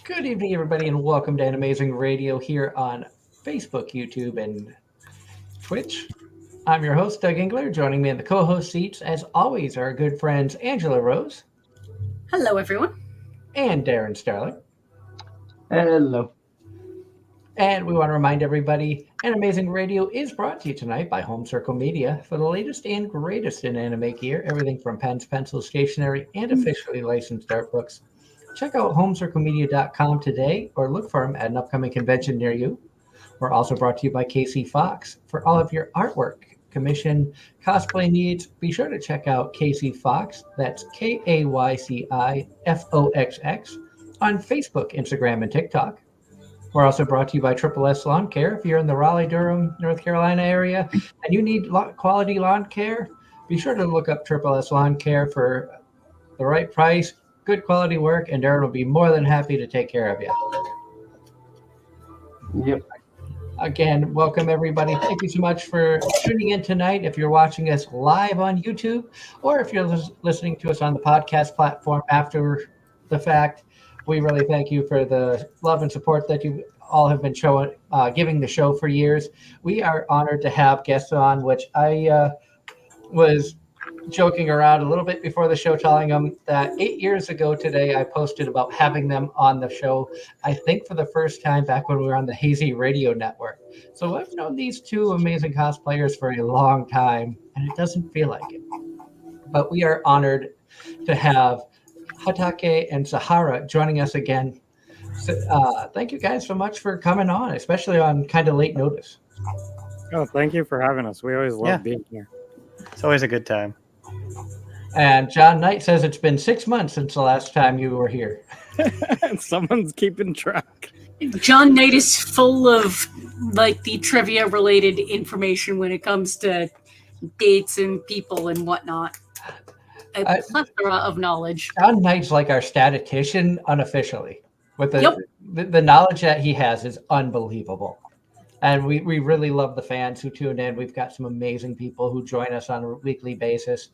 Good evening, everybody, and welcome to Anime-Zing Radio here on Facebook, YouTube, and Twitch. I'm your host, Doug Engler. Joining me in the co-host seats, as always, are our good friends Angela Rose Hello, everyone. and Darren Starling. Hello. And we want to remind everybody, Anime-Zing Radio is brought to you tonight by Home Circle Media for the latest and greatest in anime gear, everything from pens, pencils, stationery, and officially licensed art books. Check out homecirclemedia.com today or look for them at an upcoming convention near you. We're also brought to you by KC Fox. For all of your artwork, commission, cosplay needs, be sure to check out KC Fox. That's KAYCIFOXX on Facebook, Instagram, and TikTok. We're also brought to you by Triple S Lawn Care. If you're in the Raleigh, Durham, North Carolina area and you need quality lawn care, be sure to look up Triple S Lawn Care for the right price, good quality work, and Darren will be more than happy to take care of you. Yep. Again, welcome everybody. Thank you so much for tuning in tonight. If you're watching us live on YouTube or if you're listening to us on the podcast platform after the fact, we really thank you for the love and support that you all have been showing, giving the show for years. We are honored to have guests on, which I was joking around a little bit before the show, telling them that 8 years ago today, I posted about having them on the show, I think for the first time back when we were on the Hazy Radio Network. So I've known these two amazing cosplayers for a long time, and it doesn't feel like it. But we are honored to have Hatake and Sahara joining us again. So, thank you guys so much for coming on, especially on kind of late notice. Oh, thank you for having us. We always love being here. It's always a good time. And John Knight says it's been 6 months since the last time you were here. Someone's keeping track. John Knight is full of the trivia related information when it comes to dates and people and whatnot. A plethora of knowledge. John Knight's like our statistician unofficially. With the knowledge that he has is unbelievable. And we really love the fans who tune in. We've got some amazing people who join us on a weekly basis.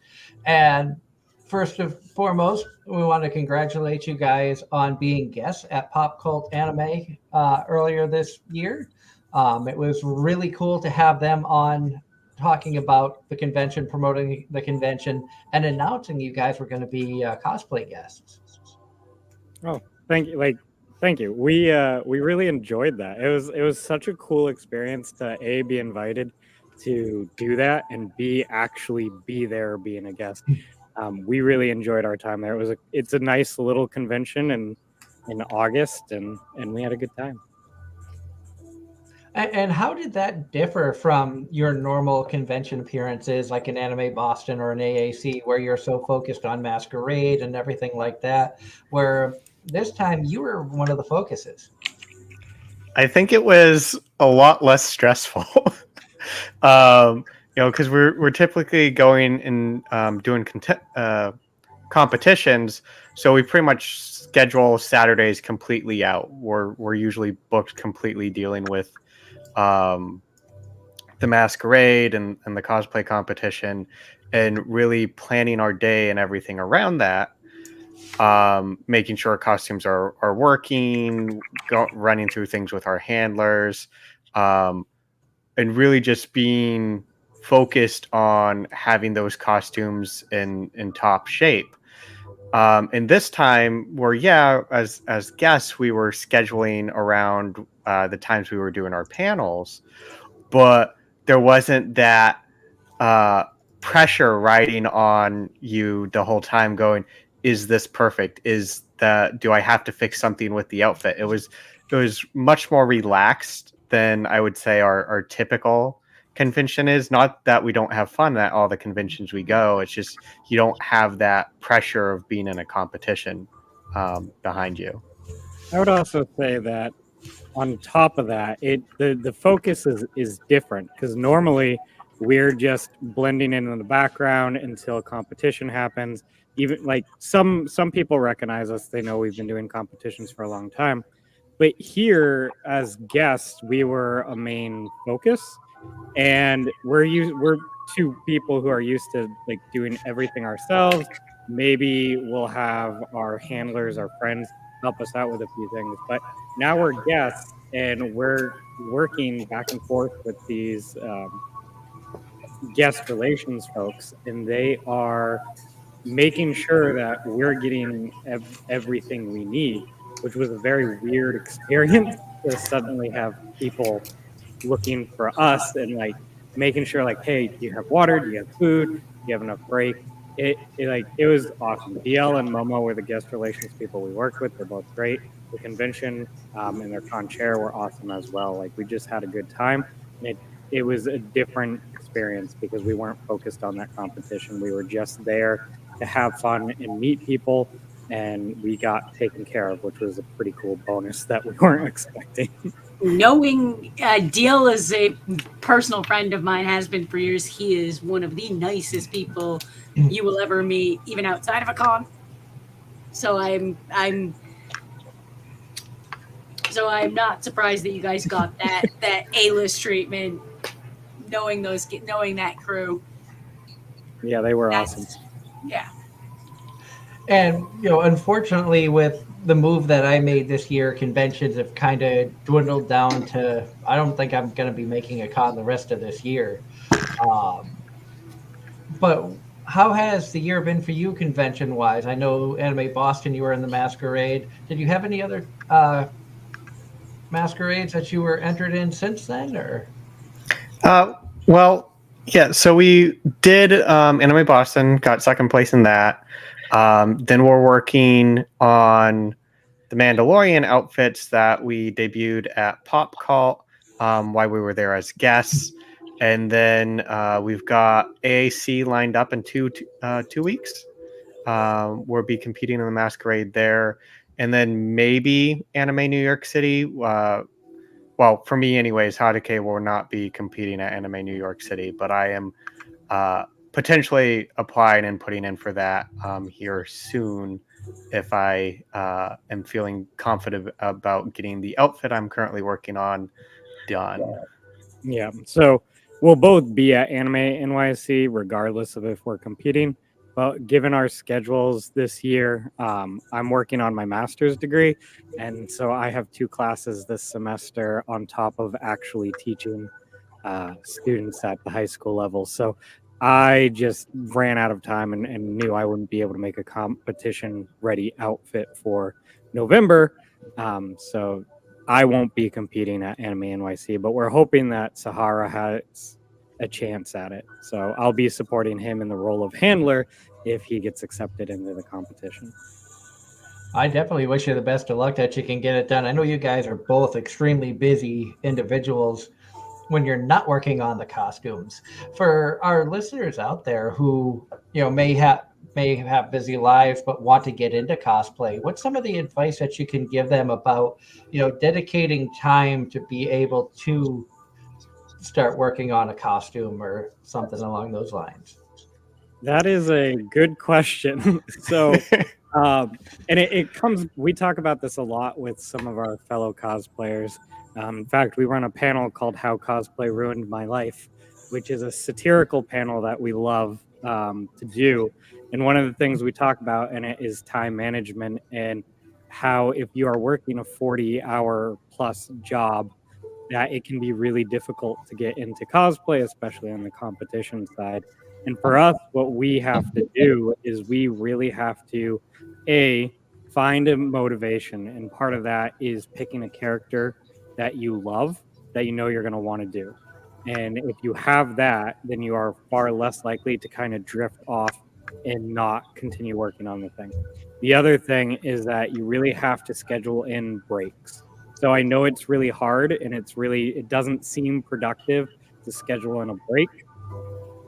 And first and foremost, we want to congratulate you guys on being guests at Pop Cult Anime earlier this year. It was really cool to have them on talking about the convention, promoting the convention, and announcing you guys were going to be cosplay guests. Oh, thank you. Thank you. We really enjoyed that. It was such a cool experience to be invited to do that and actually be there being a guest. We really enjoyed our time there. It's a nice little convention in August and we had a good time. And how did that differ from your normal convention appearances like an Anime Boston or an AAC where you're so focused on Masquerade and everything like that, where this time you were one of the focuses? I think it was a lot less stressful. Because we're typically going and doing competitions, so we pretty much schedule Saturdays completely out. We're usually booked completely dealing with the Masquerade and the cosplay competition, and really planning our day and everything around that. Making sure costumes are working, running through things with our handlers, and really just being focused on having those costumes in top shape. And this time, as guests, we were scheduling around the times we were doing our panels, but there wasn't that pressure riding on you the whole time going, is this perfect? Do I have to fix something with the outfit? It was much more relaxed than I would say our typical convention is. Not that we don't have fun at all the conventions we go. It's just you don't have that pressure of being in a competition behind you. I would also say that on top of that, the focus is different because normally we're just blending in the background until competition happens. Even some people recognize us, they know we've been doing competitions for a long time. But here, as guests, we were a main focus, and we're two people who are used to doing everything ourselves, maybe we'll have our handlers, our friends, help us out with a few things. But now we're guests, and we're working back and forth with these guest relations folks, and they are making sure that we're getting everything we need, which was a very weird experience to suddenly have people looking for us and like making sure like, hey, do you have water? Do you have food? Do you have enough break? It was awesome. DL and Momo were the guest relations people we worked with. They're both great. The convention and their con chair were awesome as well. Like we just had a good time. And it was a different experience because we weren't focused on that competition. We were just there to have fun and meet people, and we got taken care of, which was a pretty cool bonus that we weren't expecting. Knowing Deal is a personal friend of mine, has been for years. He is one of the nicest people you will ever meet, even outside of a con. So I'm not surprised that you guys got that A-list treatment. Knowing that crew. Yeah, they were awesome. Yeah. And unfortunately, with the move that I made this year, conventions have kind of dwindled down to. I don't think I'm going to be making a con the rest of this year. But how has the year been for you, convention-wise? I know Anime Boston, you were in the Masquerade. Did you have any other masquerades that you were entered in since then, or? Well, yeah. So we did Anime Boston, got second place in that. Then we're working on the Mandalorian outfits that we debuted at Pop Cult while we were there as guests. And then we've got AAC lined up in 2 weeks. We'll be competing in the Masquerade there. And then maybe Anime New York City. Well, for me anyways, Hatake will not be competing at Anime New York City, but I am potentially applying and putting in for that here soon if I am feeling confident about getting the outfit I'm currently working on done. Yeah, so we'll both be at Anime NYC regardless of if we're competing. But given our schedules this year, I'm working on my master's degree. And so I have 2 classes this semester on top of actually teaching students at the high school level. So I just ran out of time and knew I wouldn't be able to make a competition ready outfit for November. So I won't be competing at Anime NYC, but we're hoping that Sahara has a chance at it. So I'll be supporting him in the role of handler if he gets accepted into the competition. I definitely wish you the best of luck that you can get it done. I know you guys are both extremely busy individuals when you're not working on the costumes. For our listeners out there who may have busy lives but want to get into cosplay, what's some of the advice that you can give them about dedicating time to be able to start working on a costume or something along those lines? That is a good question. So and it comes, we talk about this a lot with some of our fellow cosplayers. In fact, we run a panel called How Cosplay Ruined My Life, which is a satirical panel that we love to do. And one of the things we talk about in it is time management, and how if you are working a 40-hour plus job, that it can be really difficult to get into cosplay, especially on the competition side. And for us, what we have to do is we really have to, find a motivation. And part of that is picking a character that you love, that you're going to want to do. And if you have that, then you are far less likely to kind of drift off and not continue working on the thing. The other thing is that you really have to schedule in breaks. So I know it's really hard and it doesn't seem productive to schedule in a break.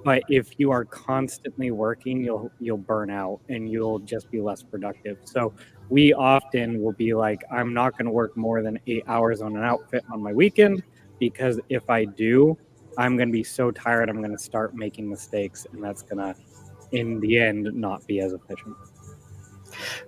But if you are constantly working, you'll burn out and you'll just be less productive. So we often will be like, I'm not going to work more than 8 hours on an outfit on my weekend, because if I do, I'm going to be so tired, I'm going to start making mistakes, and that's going to, in the end, not be as efficient.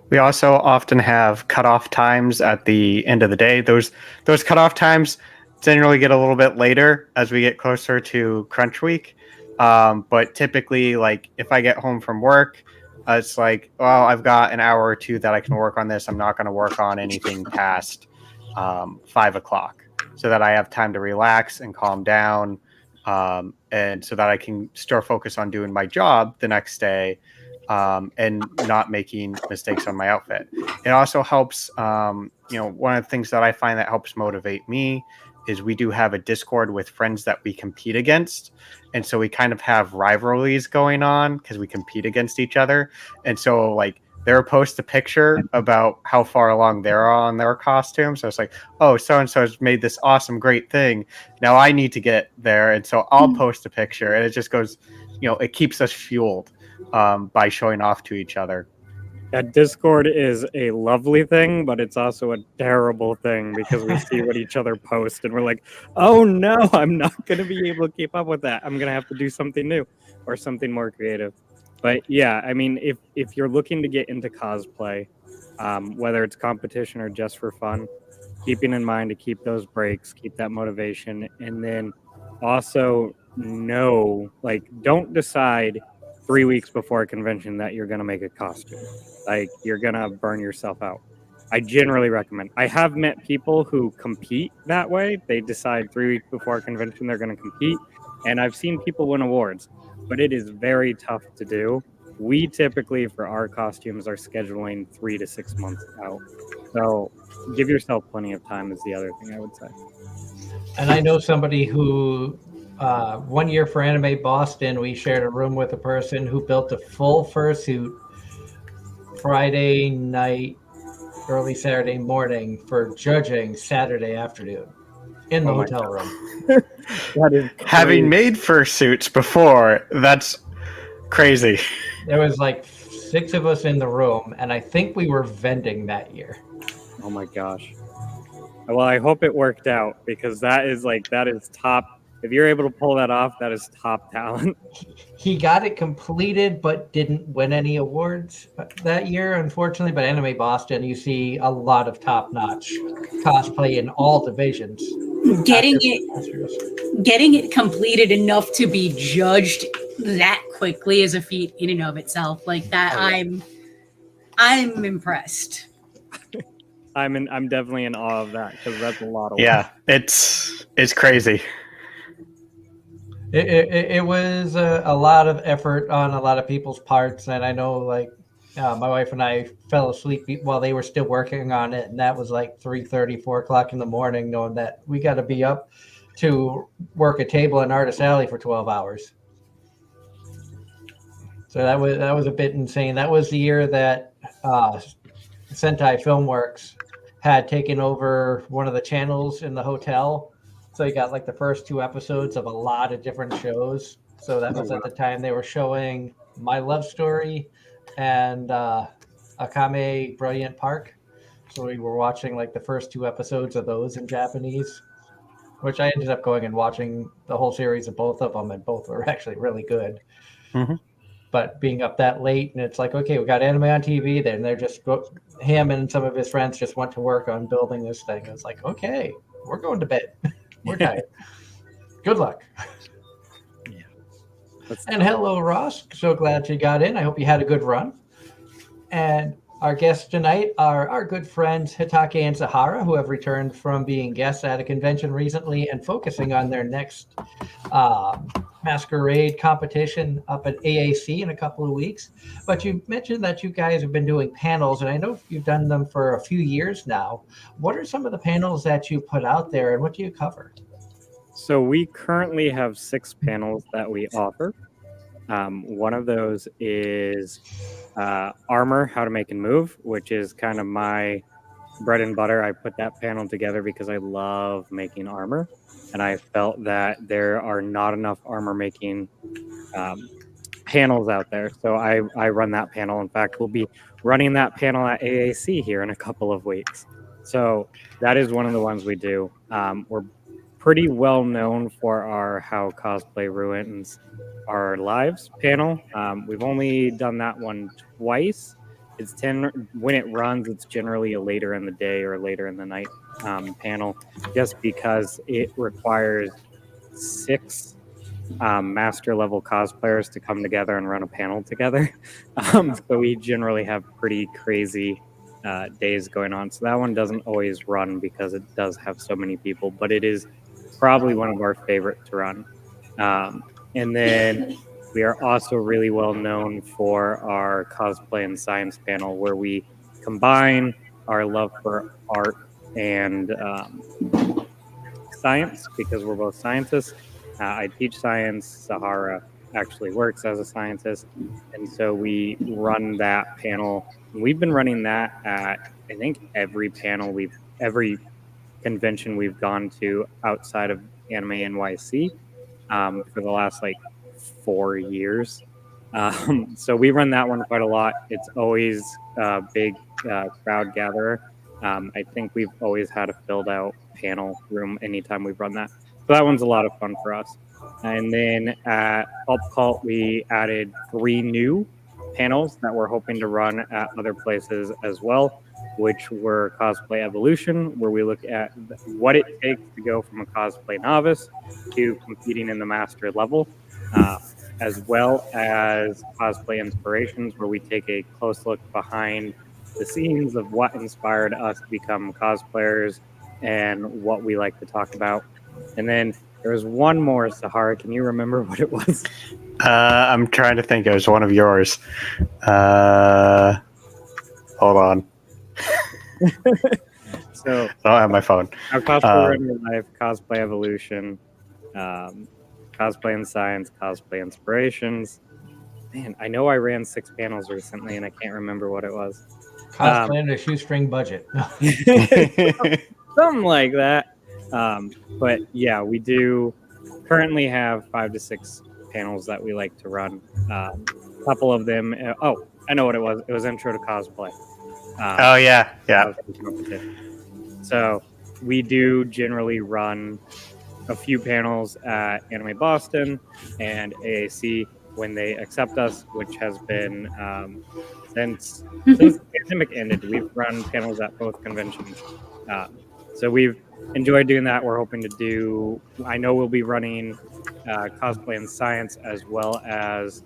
We also often have cutoff times at the end of the day. Those cutoff times generally get a little bit later as we get closer to crunch week. But typically, like if I get home from work, It's like, well, I've got an hour or two that I can work on this. I'm not going to work on anything past 5 o'clock, so that I have time to relax and calm down, and so that I can still focus on doing my job the next day, and not making mistakes on my outfit. It also helps, one of the things that I find that helps motivate me is we do have a Discord with friends that we compete against. And so we kind of have rivalries going on because we compete against each other. And so, like, they'll post a picture about how far along they're on their costume. So it's like, oh, so and so has made this awesome, great thing. Now I need to get there. And so I'll post a picture, and it just goes, it keeps us fueled by showing off to each other. That Discord is a lovely thing, but it's also a terrible thing because we see what each other post and we're like, oh no, I'm not going to be able to keep up with that. I'm going to have to do something new or something more creative. But yeah, I mean, if you're looking to get into cosplay, whether it's competition or just for fun, keeping in mind to keep those breaks, keep that motivation, and then also don't decide 3 weeks before a convention that you're going to make a costume. Like, you're going to burn yourself out. I generally recommend. I have met people who compete that way. They decide 3 weeks before a convention they're going to compete. And I've seen people win awards, but it is very tough to do. We typically, for our costumes, are scheduling 3 to 6 months out. So give yourself plenty of time is the other thing I would say. And I know somebody who, 1 year for Anime Boston, we shared a room with a person who built a full fursuit Friday night, early Saturday morning for judging Saturday afternoon in the hotel room. That is Having made fursuits before, that's crazy. There was like 6 of us in the room, and I think we were vending that year. Oh my gosh. Well, I hope it worked out because that is top. If you're able to pull that off, that is top talent. He got it completed, but didn't win any awards that year, unfortunately. But Anime Boston, you see a lot of top-notch cosplay in all divisions. Getting it completed enough to be judged that quickly is a feat in and of itself. Like that, I'm impressed. I'm definitely in awe of that because that's a lot of work. Yeah, it's crazy. It was a lot of effort on a lot of people's parts, and I know, like, my wife and I fell asleep while they were still working on it, and that was like 3:30, 4 o'clock in the morning, knowing that we got to be up to work a table in Artist Alley for 12 hours. So that was a bit insane. That was the year that Sentai Filmworks had taken over one of the channels in the hotel. So you got like the first 2 episodes of a lot of different shows. So that was at the time they were showing My Love Story and Akame Brilliant Park. So we were watching like the first 2 episodes of those in Japanese, which I ended up going and watching the whole series of both of them, and both were actually really good. Mm-hmm. But being up that late, and it's like, okay, we got anime on TV. Then they're just him and some of his friends just went to work on building this thing. It's like, okay, we're going to bed. We're tired. Good luck. Yeah. And hello, Ross. So glad you got in. I hope you had a good run. And our guests tonight are our good friends Hatake and Sahara, who have returned from being guests at a convention recently and focusing on their next masquerade competition up at AAC in a couple of weeks. But you mentioned that you guys have been doing panels, and I know you've done them for a few years now. What are some of the panels that you put out there, and what do you cover? So we currently have 6 panels that we offer. One of those is armor, how to make and move, which is kind of my bread and butter. I put that panel together because I love making armor, and I felt that there are not enough armor making panels out there. So I run that panel. In fact, we'll be running that panel at AAC here in a couple of weeks. So that is one of the ones we do. We're pretty well known for our How Cosplay Ruins Our Lives panel. We've only done that one twice. It's 10 when it runs. It's generally a later in the day or later in the night panel, just because it requires 6 master level cosplayers to come together and run a panel together. So we generally have pretty crazy days going on. So that one doesn't always run because it does have so many people, but it is probably one of our favorite to run. And then we are also really well known for our cosplay and science panel, where we combine our love for art and science, because we're both scientists. I teach science. Sahara actually works as a scientist. And so we run that panel. We've been running that at, I think, every convention we've gone to outside of Anime NYC for the last like 4 years. So we run that one quite a lot. It's always a big crowd gatherer. I think we've always had a filled out panel room anytime we've run that. So that one's a lot of fun for us. And then at Pulp Cult, we added 3 new panels that we're hoping to run at other places as well, which were Cosplay Evolution, where we look at what it takes to go from a cosplay novice to competing in the master level, as well as Cosplay Inspirations, where we take a close look behind the scenes of what inspired us to become cosplayers and what we like to talk about. And then there was one more, Sahara. Can you remember what it was? I'm trying to think. It was one of yours. Hold on. So I don't have my phone. our Cosplay Running Life, Cosplay Evolution, Cosplay and Science, Cosplay Inspirations. Man, I know I ran 6 panels recently, and I can't remember what it was. Cosplay and a shoestring budget. Something like that. But yeah, we do currently have 5 to 6 panels that we like to run. A couple of them. I know what it was. It was Intro to Cosplay. Oh yeah. So we do generally run a few panels at Anime Boston and AAC when they accept us, which has been since the pandemic ended. We've run panels at both conventions. So we've enjoyed doing that. We're hoping to do, I know we'll be running Cosplay and Science as well as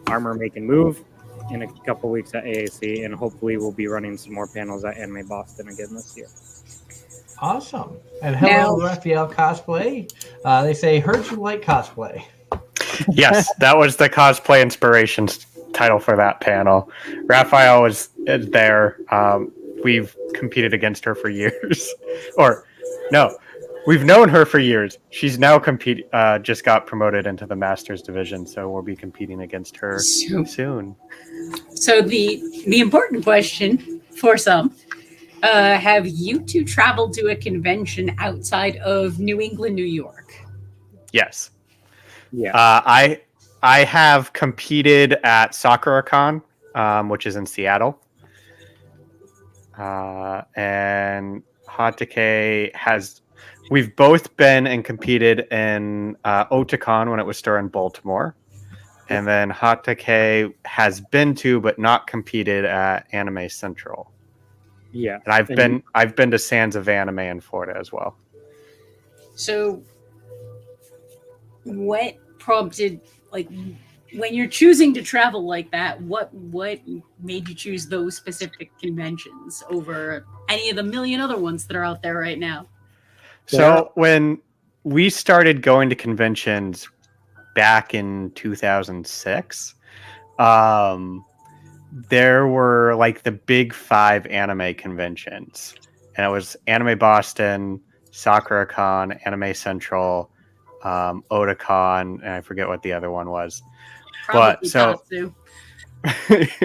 Armor Make and Move in a couple weeks at AAC, and hopefully we'll be running some more panels at Anime Boston again this year. Awesome. And hello, Raphael Cosplay. They say, heard you like cosplay. Yes, that was the Cosplay Inspirations title for that panel. Raphael is there. We've competed against her for years. Or, no, we've known her for years. She's now just got promoted into the Masters division, so we'll be competing against her soon. So the important question for some, have you two traveled to a convention outside of New England, New York? Yes. Yeah. I have competed at SakuraCon, which is in Seattle. And Hatake we've both been and competed in Otakon when it was still in Baltimore. And then Hatake has been to but not competed at Anime Central. Yeah. And I've been to Sands of Anime in Florida as well. So what prompted, like, when you're choosing to travel like that, what made you choose those specific conventions over any of the million other ones that are out there right now? So when we started going to conventions back in 2006, there were like the big 5 anime conventions, and it was Anime Boston, SakuraCon, Anime Central, Otakon, and I forget what the other one was. Probably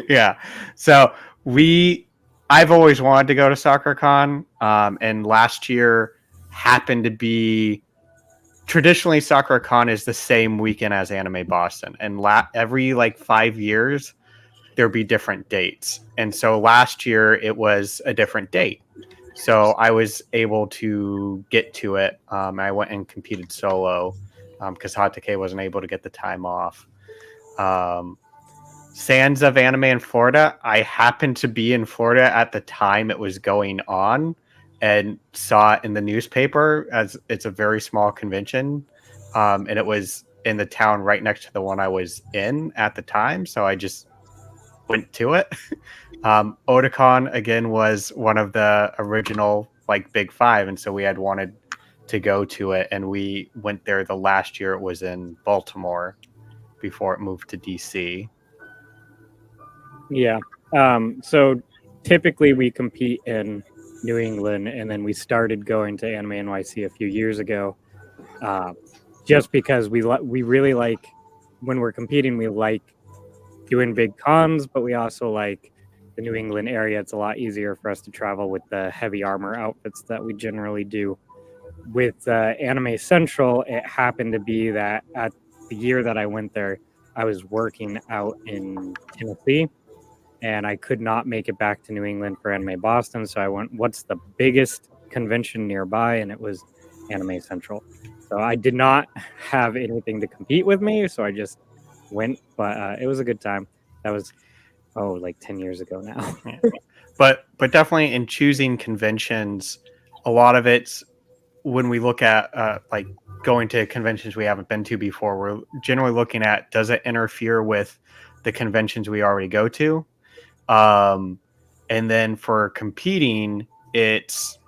Yeah. So I've always wanted to go to SakuraCon, and last year happened to be, traditionally SakuraCon is the same weekend as Anime Boston, and every like 5 years there'd be different dates. And so last year it was a different date. So I was able to get to it. I went and competed solo because Hatake wasn't able to get the time off. Sands of Anime in Florida, I happened to be in Florida at the time it was going on and saw it in the newspaper, as it's a very small convention. And it was in the town right next to the one I was in at the time, so I just went to it. Otakon again was one of the original like big five, and so we had wanted to go to it, and we went there the last year it was in Baltimore before it moved to DC. Yeah. So typically we compete in New England, and then we started going to Anime NYC a few years ago, just because we really like when we're competing. We like doing big cons, but we also like the New England area. It's a lot easier for us to travel with the heavy armor outfits that we generally do. With Anime Central, it happened to be that at the year that I went there, I was working out in Tennessee, and I could not make it back to New England for Anime Boston. So I went, what's the biggest convention nearby? And it was Anime Central. So I did not have anything to compete with me, so I just went, but it was a good time. That was, like 10 years ago now. But definitely in choosing conventions, a lot of it's when we look at like going to conventions we haven't been to before, we're generally looking at, does it interfere with the conventions we already go to? And then for competing, it's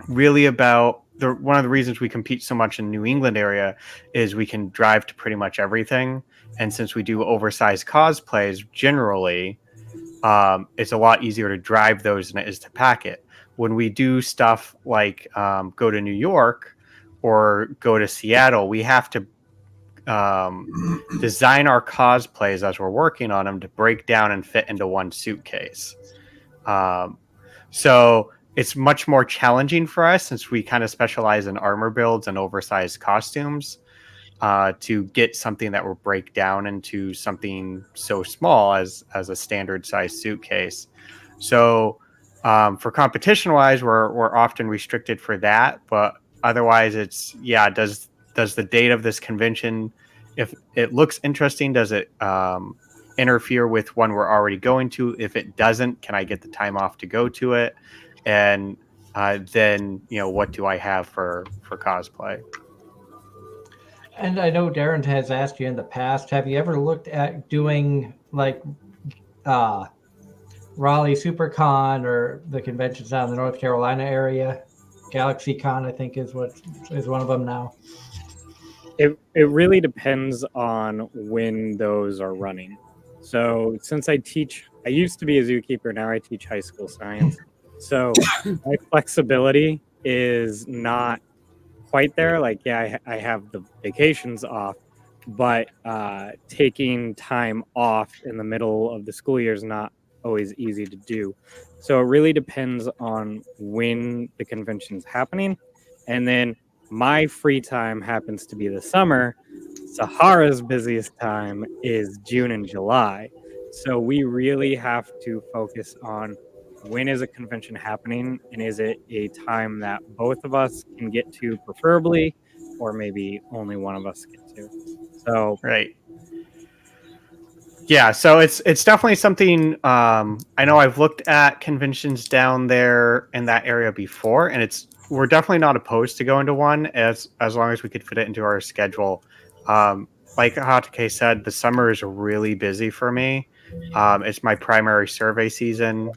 really about one of the reasons we compete so much in the New England area is we can drive to pretty much everything. And since we do oversized cosplays, generally, it's a lot easier to drive those than it is to pack it. When we do stuff like go to New York or go to Seattle, we have to design our cosplays as we're working on them to break down and fit into one suitcase. So it's much more challenging for us since we kind of specialize in armor builds and oversized costumes to get something that will break down into something so small as a standard size suitcase. So for competition wise, we're often restricted for that, but otherwise it's, does the date of this convention, if it looks interesting, does it interfere with one we're already going to? If it doesn't, can I get the time off to go to it? And then, what do I have for cosplay? And I know Darren has asked you in the past, have you ever looked at doing like Raleigh SuperCon or the conventions down in the North Carolina area? GalaxyCon, I think, is one of them now. It really depends on when those are running. So since I used to be a zookeeper, now I teach high school science. So my flexibility is not quite there. Like, I have the vacations off, but taking time off in the middle of the school year is not always easy to do. So it really depends on when the convention's happening. And then my free time happens to be the summer. Sahara's busiest time is June and July. So we really have to focus on when is a convention happening, and is it a time that both of us can get to preferably, or maybe only one of us get to. So right. Yeah, so it's definitely something. I know I've looked at conventions down there in that area before, and we're definitely not opposed to going to one as long as we could fit it into our schedule. Like Hatake said, the summer is really busy for me. It's my primary survey season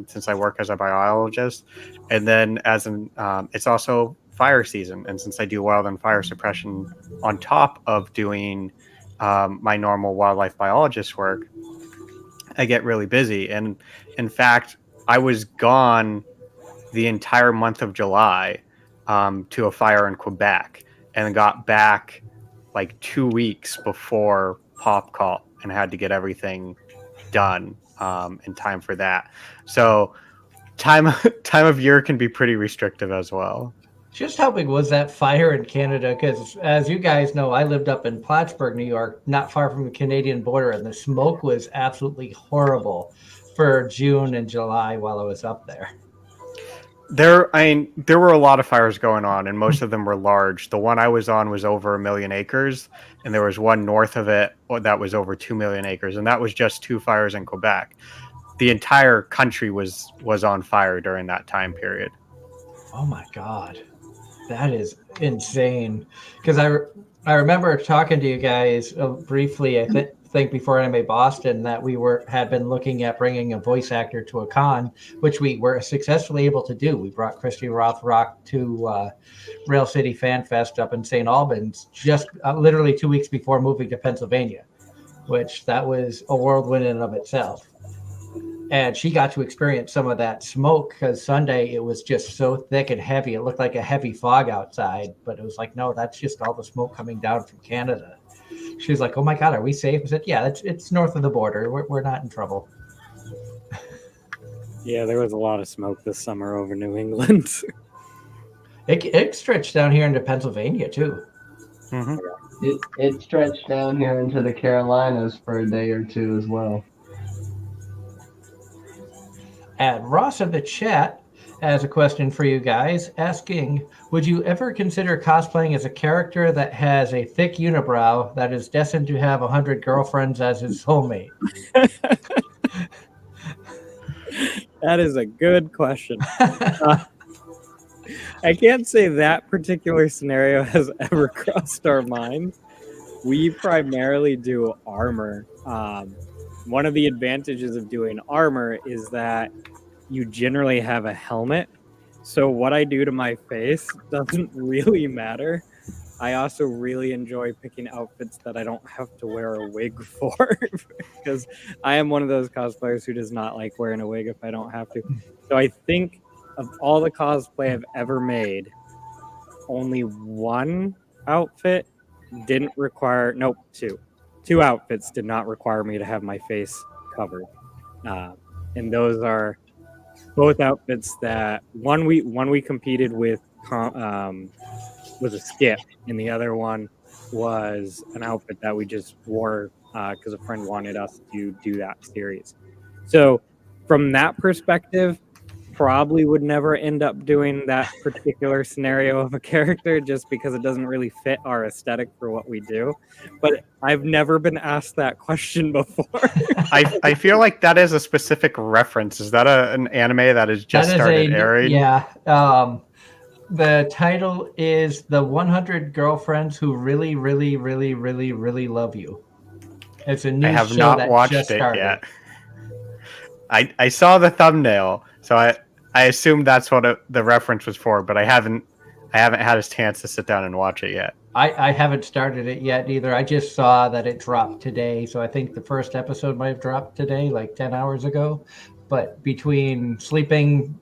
since I work as a biologist, and then it's also fire season, and since I do wild and fire suppression on top of doing my normal wildlife biologist work, I get really busy. And in fact, I was gone the entire month of July to a fire in Quebec, and got back like 2 weeks before Pop Call and had to get everything done in time for that. So time of year can be pretty restrictive as well. Just how big was that fire in Canada? Because as you guys know, I lived up in Plattsburgh, New York, not far from the Canadian border, and the smoke was absolutely horrible for June and July while I was up there. There were a lot of fires going on, and most of them were large. The one I was on was over 1 million acres, and there was one north of it that was over 2 million acres, and that was just 2 fires in Quebec. The entire country was on fire during that time period. Oh my God. That is insane. Because I remember talking to you guys briefly. I think before Anime Boston that we had been looking at bringing a voice actor to a con, which we were successfully able to do. We brought Christy Rothrock to Rail City Fan Fest up in St. Albans just literally 2 weeks before moving to Pennsylvania, which that was a whirlwind in and of itself. And she got to experience some of that smoke because Sunday it was just so thick and heavy. It looked like a heavy fog outside, but it was like, no, that's just all the smoke coming down from Canada. She was like, oh my God, are we safe? I said, yeah, it's north of the border. We're not in trouble. Yeah, there was a lot of smoke this summer over New England. It stretched down here into Pennsylvania too. Mm-hmm. It stretched down here into the Carolinas for a day or two as well. And Ross in the chat has a question for you guys, asking, would you ever consider cosplaying as a character that has a thick unibrow that is destined to have 100 girlfriends as his soulmate? That is a good question. I can't say that particular scenario has ever crossed our minds. We primarily do armor. One of the advantages of doing armor is that you generally have a helmet. So what I do to my face doesn't really matter. I also really enjoy picking outfits that I don't have to wear a wig for because I am one of those cosplayers who does not like wearing a wig if I don't have to. So I think of all the cosplay I've ever made, only one outfit didn't require, nope, two. Two outfits did not require me to have my face covered. And those are both outfits that one we competed with was a skip, and the other one was an outfit that we just wore because a friend wanted us to do that series. So from that perspective, probably would never end up doing that particular scenario of a character just because it doesn't really fit our aesthetic for what we do. But I've never been asked that question before. I feel like that is a specific reference. Is that an anime that has just started airing? Yeah. The title is The 100 Girlfriends Who Really, Really, Really, Really, Really Love You. It's a new show I have not watched it yet. I saw the thumbnail, so I assumed that's what the reference was for, but I haven't had a chance to sit down and watch it yet. I haven't started it yet either. I just saw that it dropped today, so I think the first episode might have dropped today, like 10 hours ago. But between sleeping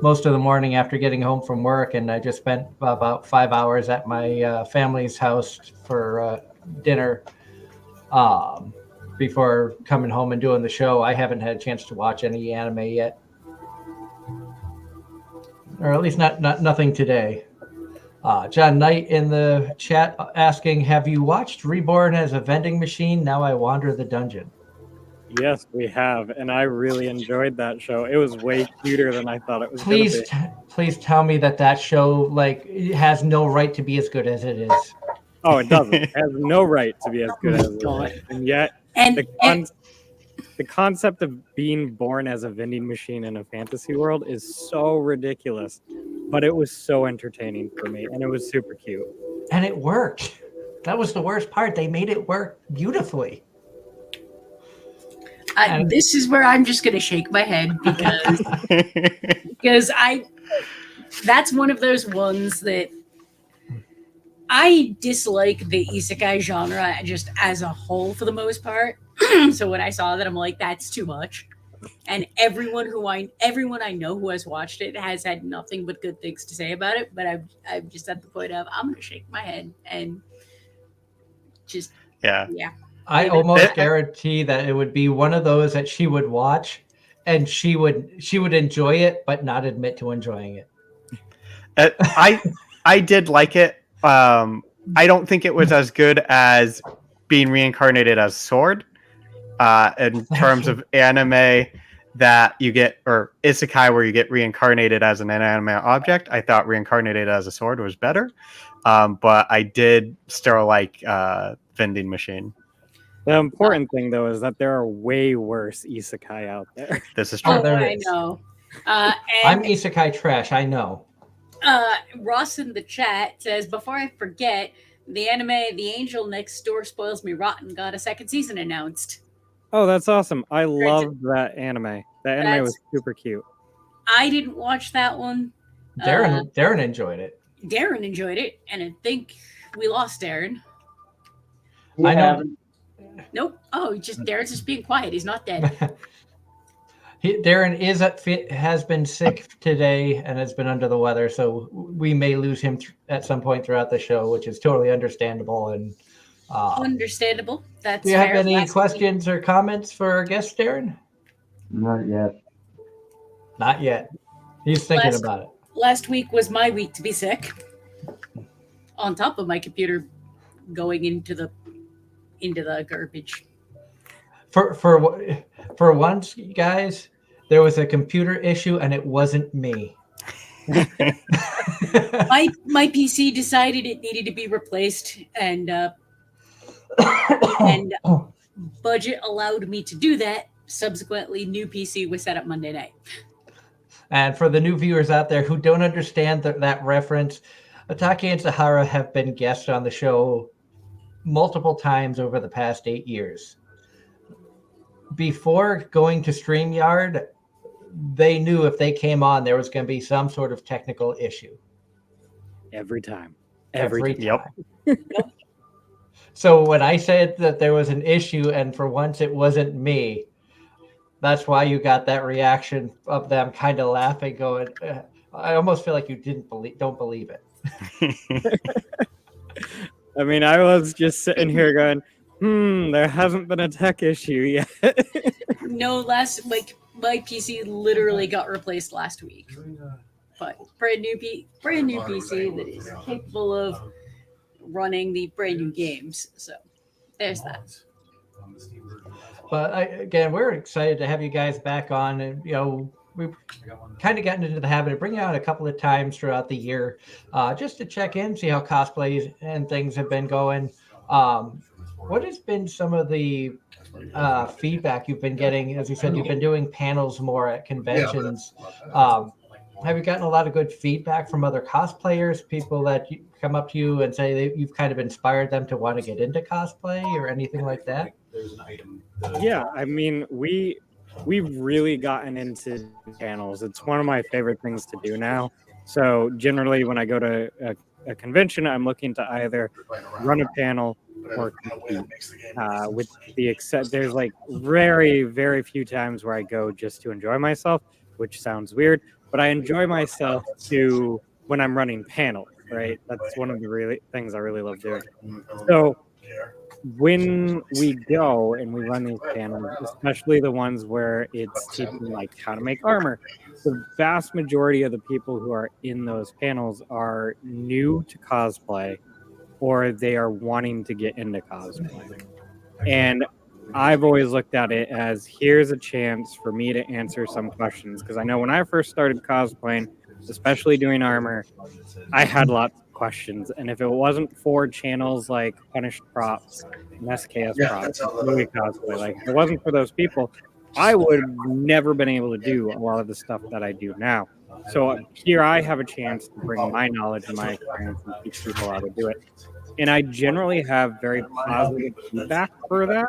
most of the morning after getting home from work, and I just spent about 5 hours at my family's house for dinner before coming home and doing the show, I haven't had a chance to watch any anime yet. Or at least nothing today. John Knight in the chat asking, have you watched Reborn as a vending machine? Now I wander the dungeon. Yes, we have, and I really enjoyed that show. It was way cuter than I thought it was. Please tell me that show it has no right to be as good as it is. Oh, it doesn't. It has no right to be as good as it is. And yet, the concept of being born as a vending machine in a fantasy world is so ridiculous, but it was so entertaining for me, and it was super cute. And it worked. That was the worst part. They made it work beautifully. This is where I'm just going to shake my head because that's one of those ones that I dislike the isekai genre just as a whole for the most part. So when I saw that, I'm like, that's too much. And everyone I know who has watched it has had nothing but good things to say about it. But I'm just at the point of I'm going to shake my head and just yeah. I almost guarantee that it would be one of those that she would watch and she would enjoy it, but not admit to enjoying it. I did like it. I don't think it was as good as being reincarnated as Sword in terms of anime that you get, or isekai where you get reincarnated as an inanimate object. I thought reincarnated as a sword was better, but I did still like vending machine. The important thing, though, is that there are way worse isekai out there. This is true. I know. I'm isekai trash. I know. Ross in the chat says, before I forget, the anime The Angel Next Door Spoils Me Rotten got a second season announced. Oh, that's awesome. I loved that anime. That anime was super cute. I didn't watch that one. Darren enjoyed it. Darren enjoyed it, and I think we lost Darren. I know. Nope. Oh, Darren's just being quiet. He's not dead. Darren has been sick today and has been under the weather, so we may lose him at some point throughout the show, which is totally understandable. And understandable. That's. Do you have any questions or comments for our guest, Darren? Not yet. Not yet. He's thinking about it. Last week was my week to be sick. On top of my computer going into the garbage. For once, guys, there was a computer issue and it wasn't me. my PC decided it needed to be replaced, and budget allowed me to do that. Subsequently, new PC was set up Monday night. And for the new viewers out there who don't understand that reference, Hatake and Sahara have been guests on the show multiple times over the past 8 years. Before going to StreamYard, they knew if they came on, there was going to be some sort of technical issue. Every time. Every time. Yep. So when I said that there was an issue and for once it wasn't me, that's why you got that reaction of them kind of laughing, going, I almost feel like you don't believe it. I mean, I was just sitting here going, there hasn't been a tech issue yet. No, my PC literally got replaced last week. But brand new PC that is capable of running the brand new games. So there's that. But again, we're excited to have you guys back on, and we've kind of gotten into the habit of bringing out a couple of times throughout the year, just to check in, see how cosplays and things have been going. What has been some of the feedback you've been getting? As you said, you've been doing panels more at conventions. Have you gotten a lot of good feedback from other cosplayers, people that come up to you and say you've kind of inspired them to want to get into cosplay or anything like that? Yeah, I mean, we've really gotten into panels. It's one of my favorite things to do now. So generally when I go to a convention, I'm looking to either run a panel or compete. With the except, there's like very, very few times where I go just to enjoy myself, which sounds weird, but I enjoy myself when I'm running panels, right? That's one of the things I really love doing. So when we go and we run these panels, especially the ones where it's teaching like how to make armor, the vast majority of the people who are in those panels are new to cosplay, or they are wanting to get into cosplay. And I've always looked at it as, here's a chance for me to answer some questions, because I know when I first started cosplaying, especially doing armor, I had lots of questions, and if it wasn't for channels like Punished Props and SKS Props, movie cosplay, like if it wasn't for those people, I would have never been able to do a lot of the stuff that I do now. So here I have a chance to bring my knowledge and my experience and teach people how to do it. And I generally have very positive feedback for that.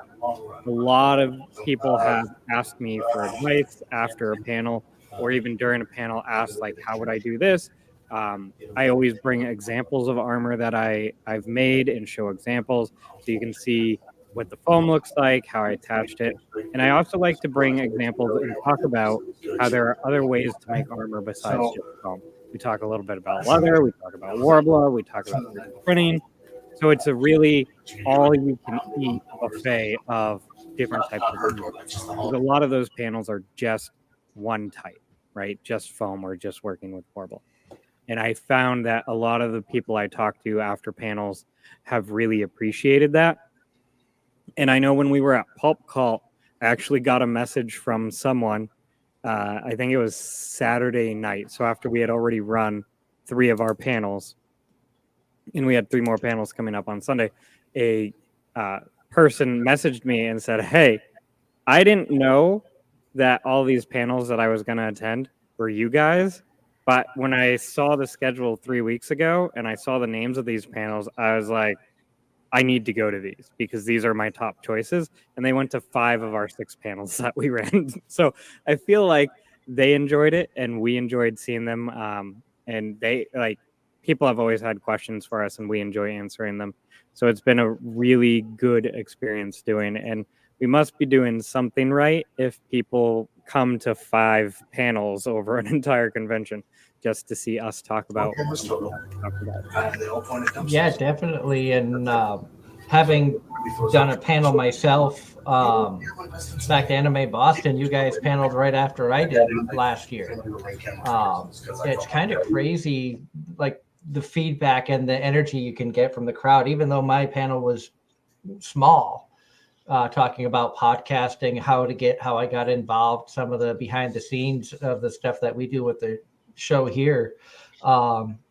A lot of people have asked me for advice after a panel, or even during a panel, asked like, how would I do this? I always bring examples of armor that I've made and show examples so you can see what the foam looks like, how I attached it. And I also like to bring examples and talk about how there are other ways to make armor besides just foam. We talk a little bit about leather, we talk about Warbler, we talk about 3D printing. So it's a really all-you-can-eat buffet of different types of armor. A lot of those panels are just one type, right? Just foam or just working with Warbler. And I found that a lot of the people I talked to after panels have really appreciated that. And I know when we were at Pulp Cult, I actually got a message from someone, I think it was Saturday night. So after we had already run 3 of our panels, and we had 3 more panels coming up on Sunday, a person messaged me and said, hey, I didn't know that all these panels that I was going to attend were you guys, But when I saw the schedule 3 weeks ago and I saw the names of these panels, I was like, I need to go to these because these are my top choices. And they went to 5 of our 6 panels that we ran. So I feel like they enjoyed it and we enjoyed seeing them. And they like people have always had questions for us and we enjoy answering them. So it's been a really good experience doing it. And we must be doing something right if people come to 5 panels over an entire convention just to see us talk about. Yeah, definitely. And having done a panel myself back to Anime Boston, you guys paneled right after I did last year. It's kind of crazy, like the feedback and the energy you can get from the crowd, even though my panel was small. Talking about podcasting, how I got involved, some of the behind the scenes of the stuff that we do with the show here.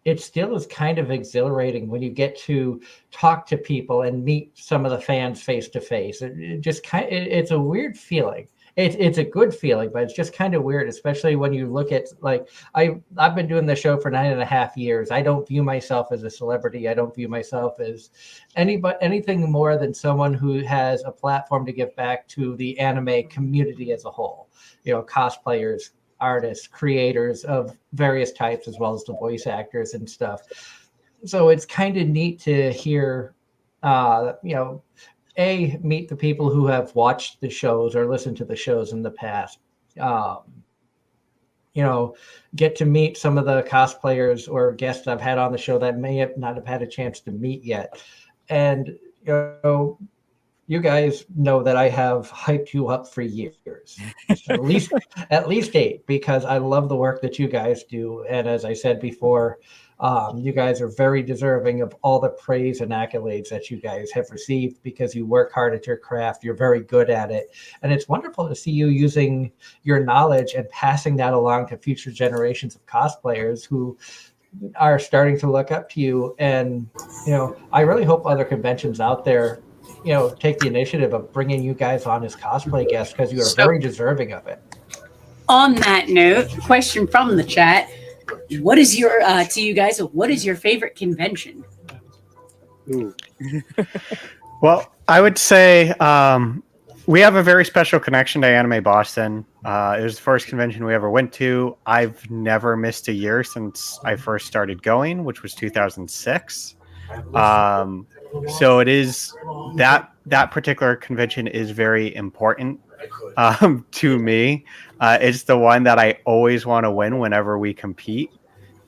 It still is kind of exhilarating when you get to talk to people and meet some of the fans face to face. It's a weird feeling. It's a good feeling, but it's just kind of weird, especially when you look at like I've been doing the show for 9.5 years. I don't view myself as a celebrity. I don't view myself as anything more than someone who has a platform to give back to the anime community as a whole. You know, cosplayers, artists, creators of various types, as well as the voice actors and stuff. So it's kind of neat to hear, meet the people who have watched the shows or listened to the shows in the past. Get to meet some of the cosplayers or guests I've had on the show that may have not have had a chance to meet yet. And, you guys know that I have hyped you up for years, at least 8, because I love the work that you guys do. And as I said before, you guys are very deserving of all the praise and accolades that you guys have received because you work hard at your craft. You're very good at it. And it's wonderful to see you using your knowledge and passing that along to future generations of cosplayers who are starting to look up to you. And, I really hope other conventions out there take the initiative of bringing you guys on as cosplay guests because you are very deserving of it. On that note, question from the chat: what is your to you guys? What is your favorite convention? Ooh. Well, I would say we have a very special connection to Anime Boston. It was the first convention we ever went to. I've never missed a year since I first started going, which was 2006. So it is that particular convention is very important to me. It's the one that I always want to win whenever we compete.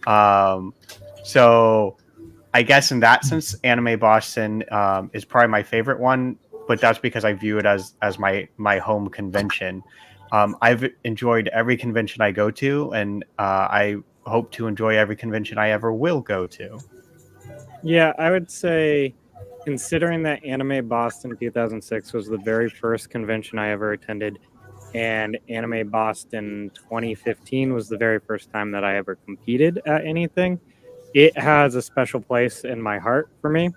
So I guess in that sense, Anime Boston is probably my favorite one, but that's because I view it as my home convention. I've enjoyed every convention I go to, and I hope to enjoy every convention I ever will go to. Yeah, I would say, considering that Anime Boston 2006 was the very first convention I ever attended, and Anime Boston 2015 was the very first time that I ever competed at anything, it has a special place in my heart for me.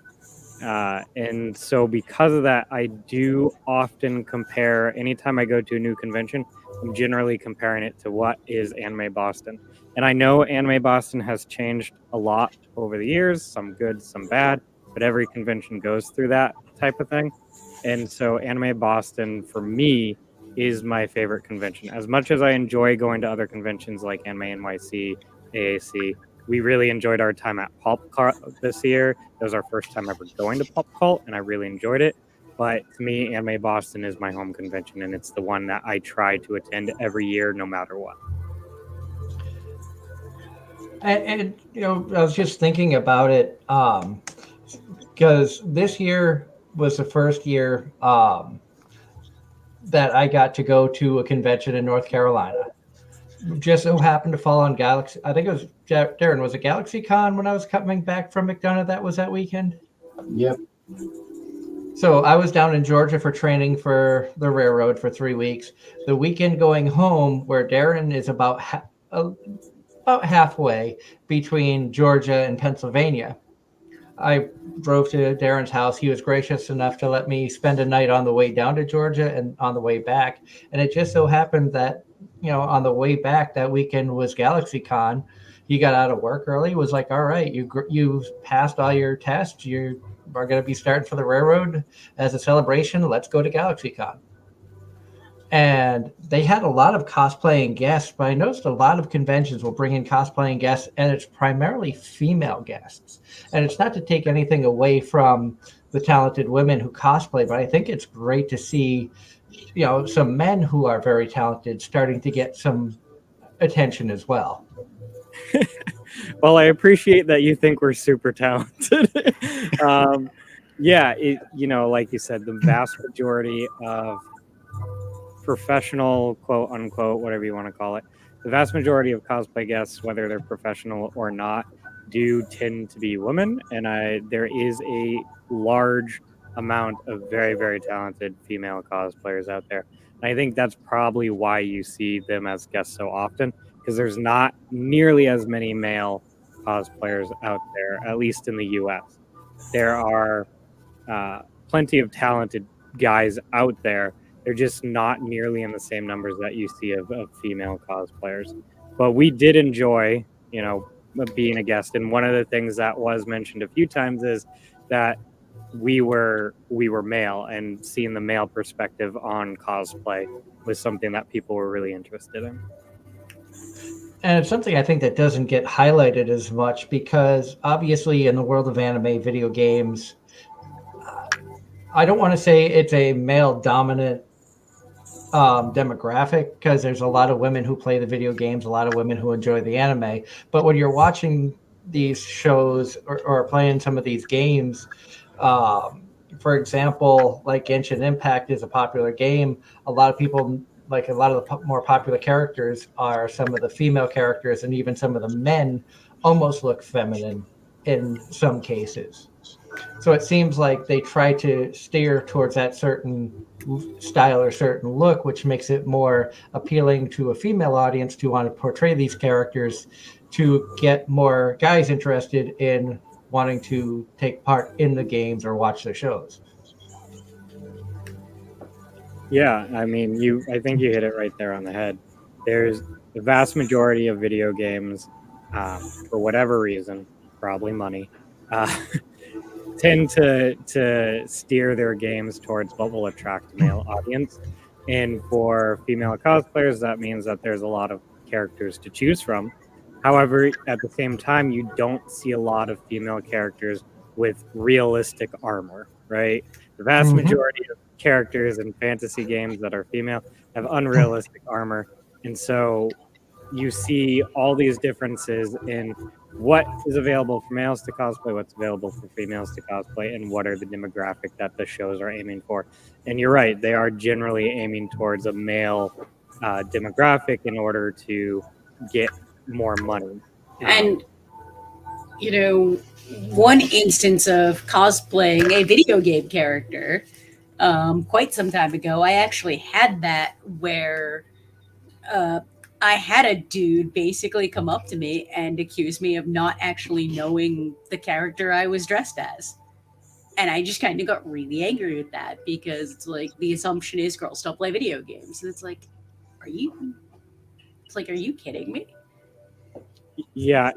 And so because of that, I do often compare, anytime I go to a new convention, I'm generally comparing it to what is Anime Boston. And I know Anime Boston has changed a lot over the years, some good, some bad, but every convention goes through that type of thing. And so Anime Boston, for me, is my favorite convention. As much as I enjoy going to other conventions like Anime NYC, AAC, we really enjoyed our time at Pulp Cult this year. It was our first time ever going to Pulp Cult, and I really enjoyed it. But to me, Anime Boston is my home convention, and it's the one that I try to attend every year, no matter what. And I was just thinking about it because this year was the first year that I got to go to a convention in North Carolina. Just so happened to fall on Galaxy. I think it was Darren. Was it GalaxyCon when I was coming back from McDonough? That was that weekend. Yep. So I was down in Georgia for training for the railroad for 3 weeks. The weekend going home, where Darren is about halfway between Georgia and Pennsylvania, I drove to Darren's house. He was gracious enough to let me spend a night on the way down to Georgia and on the way back. And it just so happened that on the way back that weekend was GalaxyCon. He got out of work early. Was like, all right, you passed all your tests. You are going to be starting for the railroad as a celebration. Let's go to GalaxyCon. And they had a lot of cosplaying guests, but I noticed a lot of conventions will bring in cosplaying guests, and it's primarily female guests. And it's not to take anything away from the talented women who cosplay, but I think it's great to see, some men who are very talented starting to get some attention as well. Well, I appreciate that you think we're super talented. Yeah, like you said, the vast majority of professional, quote unquote, whatever you want to call it, the vast majority of cosplay guests, whether they're professional or not, do tend to be women, and there is a large amount of very, very talented female cosplayers out there. And I think that's probably why you see them as guests so often, because there's not nearly as many male cosplayers out there, at least in the US. There are plenty of talented guys out there. They're just not nearly in the same numbers that you see of female cosplayers. But we did enjoy, being a guest. And one of the things that was mentioned a few times is that we were male, and seeing the male perspective on cosplay was something that people were really interested in. And it's something I think that doesn't get highlighted as much, because obviously in the world of anime, video games, I don't want to say it's a male dominant demographic, because there's a lot of women who play the video games, a lot of women who enjoy the anime. But when you're watching these shows or playing some of these games, for example, like Genshin Impact is a popular game. A lot of people, like a lot of the more popular characters are some of the female characters, and even some of the men almost look feminine in some cases. So it seems like they try to steer towards that certain style or certain look, which makes it more appealing to a female audience to want to portray these characters, to get more guys interested in wanting to take part in the games or watch the shows. Yeah, I mean, I think you hit it right there on the head. There's the vast majority of video games, for whatever reason, probably money, tend to steer their games towards what will attract a male audience. And for female cosplayers, that means that there's a lot of characters to choose from. However, at the same time, you don't see a lot of female characters with realistic armor, right? The vast majority of characters in fantasy games that are female have unrealistic armor. And so you see all these differences in what is available for males to cosplay, what's available for females to cosplay, and what are the demographic that the shows are aiming for. And you're right, they are generally aiming towards a male demographic in order to get more money. And, one instance of cosplaying a video game character quite some time ago, I actually had that where I had a dude basically come up to me and accuse me of not actually knowing the character I was dressed as. And I just kind of got really angry with that, because it's like the assumption is girls don't play video games. And it's like, are you kidding me? Yeah,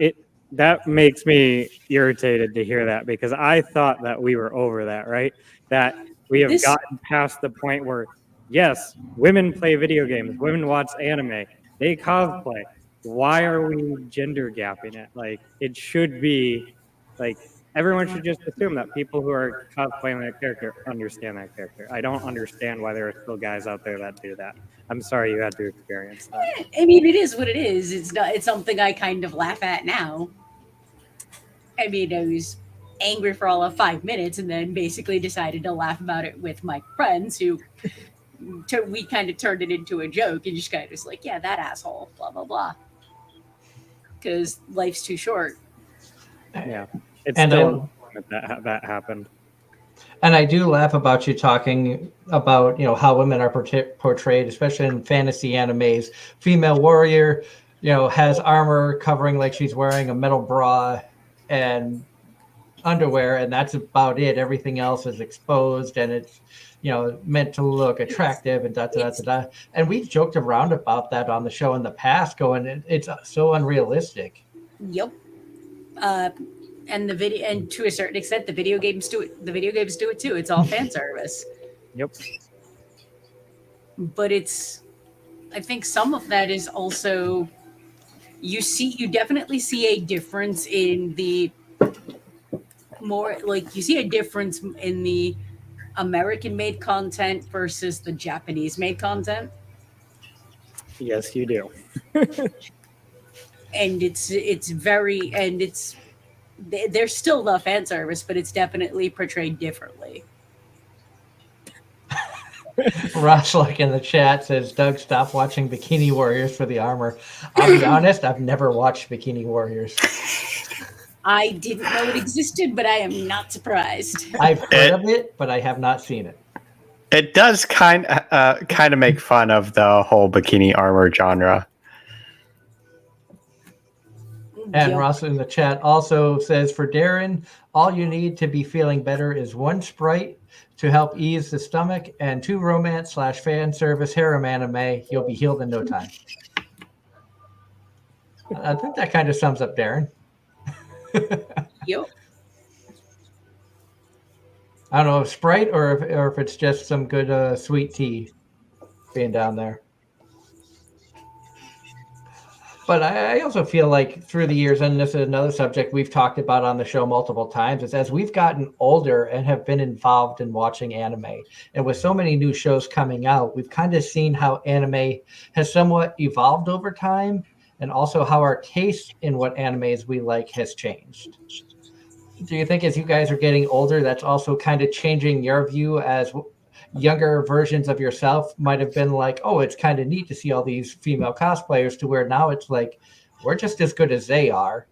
that makes me irritated to hear that, because I thought that we were over that, right? That we have gotten past the point where, yes, women play video games, women watch anime, they cosplay. Why are we gender gapping it? Like, it should be like everyone should just assume that people who are cosplaying that character understand that character. I don't understand why there are still guys out there that do that. I'm sorry you had to experience that. I mean, it is what it is. It's something I kind of laugh at now. I mean, I was angry for all of 5 minutes, and then basically decided to laugh about it with my friends, who we kind of turned it into a joke, and just kind of was like, yeah, that asshole, blah, blah, blah. Because life's too short. Yeah. It's still that happened. And I do laugh about you talking about, how women are portrayed, especially in fantasy animes. Female warrior, has armor covering like she's wearing a metal bra, and underwear, and that's about it. Everything else is exposed, and it's meant to look attractive and da da da da. And we've joked around about that on the show in the past, going, it's so unrealistic. Yep. And the video, and to a certain extent, the video games do it. The video games do it too. It's all fan service. Yep. But I think some of that is also you definitely see a difference in the you see a difference in the American made content versus the Japanese made content. Yes, you do. And there's still the fan service, but it's definitely portrayed differently. Roshlik in the chat says, Doug, stop watching Bikini Warriors for the armor. I'll be honest, I've never watched Bikini Warriors. I didn't know it existed, but I am not surprised. I've heard of it, but I have not seen it. It does kind of make fun of the whole bikini armor genre. And Yep. Ross in the chat also says, for Darren, all you need to be feeling better is 1 Sprite to help ease the stomach and 2 romance/fan service harem anime. You'll be healed in no time. I think that kind of sums up Darren. Yep. I don't know if Sprite or if it's just some good sweet tea being down there. But I also feel like through the years, and this is another subject we've talked about on the show multiple times, is as we've gotten older and have been involved in watching anime, and with so many new shows coming out, we've kind of seen how anime has somewhat evolved over time, and also how our taste in what animes we like has changed. Do you think as you guys are getting older, that's also kind of changing your view, as younger versions of yourself might have been like, oh, it's kind of neat to see all these female cosplayers, to where now it's like, we're just as good as they are.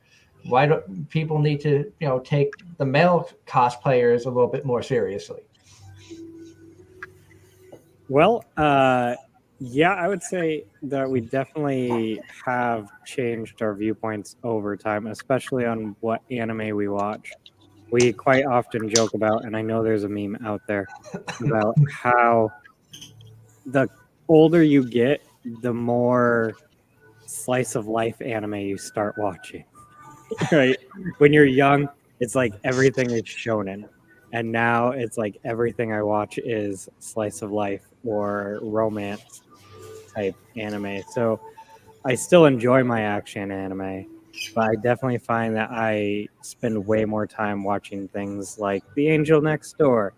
Why don't people need to, take the male cosplayers a little bit more seriously? Well, yeah, I would say that we definitely have changed our viewpoints over time, especially on what anime we watch. We quite often joke about, and I know there's a meme out there about how the older you get, the more slice of life anime you start watching. Right? When you're young, it's like everything is shonen. And now it's like everything I watch is slice of life or romance type anime. So I still enjoy my action anime, but I definitely find that I spend way more time watching things like The Angel Next Door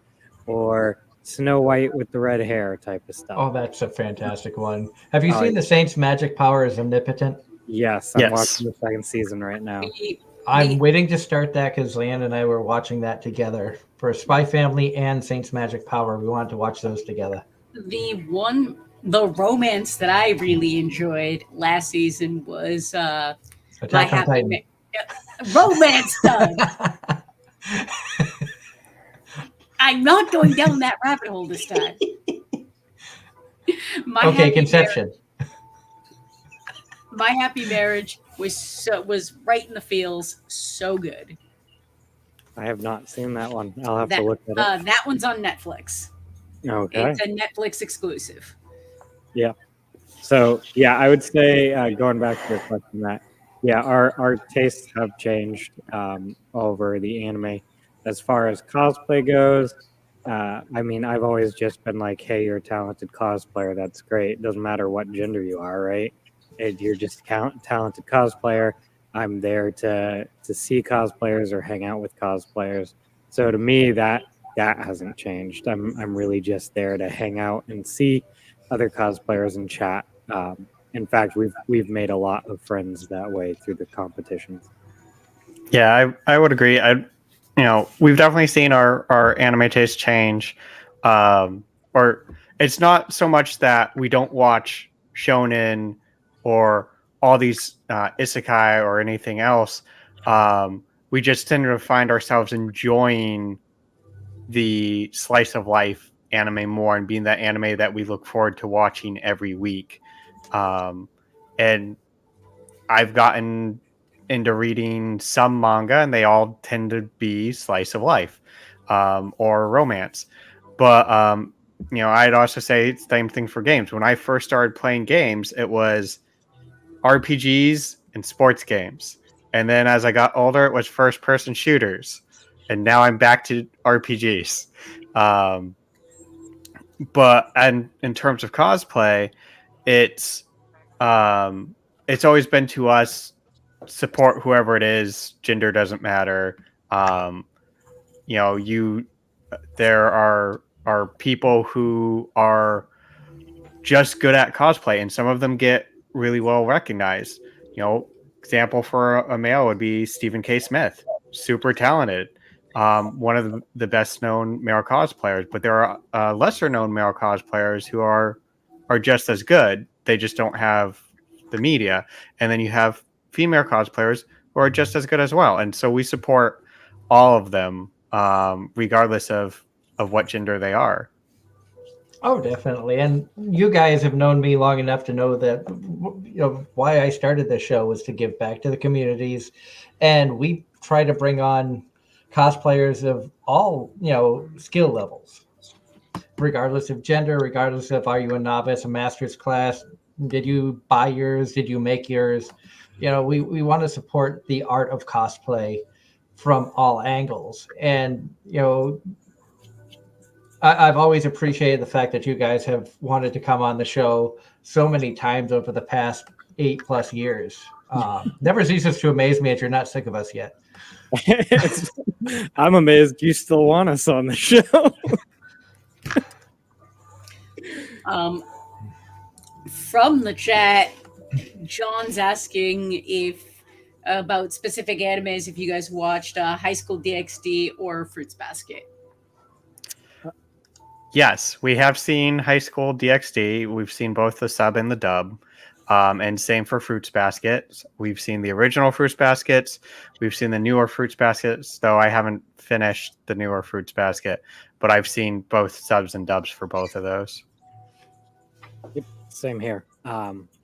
or Snow White with the red hair type of stuff. Oh, that's a fantastic one. Have you Oh, seen The Saint's magic power is omnipotent? Yes, I'm Yes. watching the second season right now. I'm waiting to start that because Leanne and I were watching that together for Spy Family and Saint's Magic Power. We wanted to watch those together. The romance that I really enjoyed last season was My Attack on Happy Titan. Romance Time. I'm not going down that rabbit hole this time. Okay, Conception. My Happy Marriage was right in the feels, so good. I have not seen that one. I'll have to look at it. That one's on Netflix. Okay. It's a Netflix exclusive. Yeah. So yeah, I would say going back to your question, that yeah, our tastes have changed over the anime. As far as cosplay goes, I mean, I've always just been like, hey, you're a talented cosplayer. That's great. Doesn't matter what gender you are, right? You're just a talented cosplayer. I'm there to see cosplayers or hang out with cosplayers. So to me, that hasn't changed. I'm really just there to hang out and see other cosplayers and chat. In fact, we've made a lot of friends that way through the competitions. Yeah, I would agree. We've definitely seen our anime taste change. Or it's not so much that we don't watch shonen or all these isekai or anything else. We just tend to find ourselves enjoying the slice of life anime more, and being that anime that we look forward to watching every week. And I've gotten into reading some manga, and they all tend to be slice of life or romance. But I'd also say it's the same thing for games. When I first started playing games, it was RPGs and sports games. And then as I got older, it was first person shooters. And now I'm back to RPGs. But and in terms of cosplay, it's always been to us, support whoever it is, gender doesn't matter. Um, there are people who are just good at cosplay, and some of them get really well recognized. Example for a male would be Stephen K. Smith, super talented, one of the best known male cosplayers. But there are lesser known male cosplayers who are just as good. They just don't have the media. And then you have female cosplayers who are just as good as well. And so we support all of them, regardless of what gender they are. Oh, definitely. And you guys have known me long enough to know that why I started this show was to give back to the communities, and we try to bring on cosplayers of all skill levels, regardless of gender, regardless of are you a novice, a master's class, did you buy yours, did you make yours. We want to support the art of cosplay from all angles. And I've always appreciated the fact that you guys have wanted to come on the show so many times over the past 8+ years. Never ceases to amaze me that you're not sick of us yet. I'm amazed you still want us on the show. From the chat, John's asking about specific animes, if you guys watched High School DxD or Fruits Basket. Yes, we have seen High School DxD. We've seen both the sub and the dub. And same for Fruits Basket. We've seen the original Fruits Baskets. We've seen the newer Fruits Baskets, though I haven't finished the newer Fruits Basket. But I've seen both subs and dubs for both of those. Yep, same here.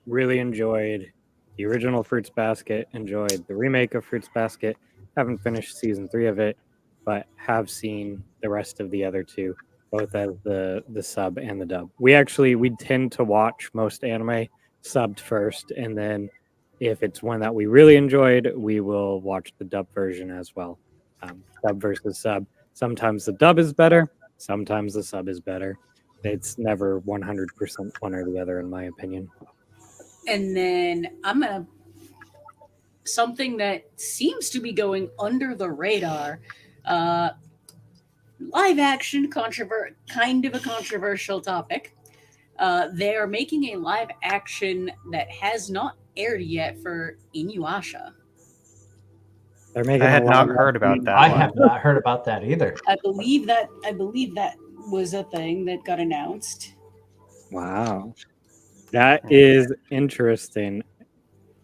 Really enjoyed the original Fruits Basket. Enjoyed the remake of Fruits Basket. Haven't finished season 3 of it, but have seen the rest of the other two, both as the sub and the dub. We tend to watch most anime subbed first, and then if it's one that we really enjoyed, we will watch the dub version as well. Dub versus sub. Sometimes the dub is better, sometimes the sub is better. It's never 100% one or the other, in my opinion. And then something that seems to be going under the radar, live action, kind of a controversial topic. They are making a live action that has not aired yet for Inuyasha. I had not heard about that. I have not heard about that either. I believe that was a thing that got announced. Wow, that is interesting.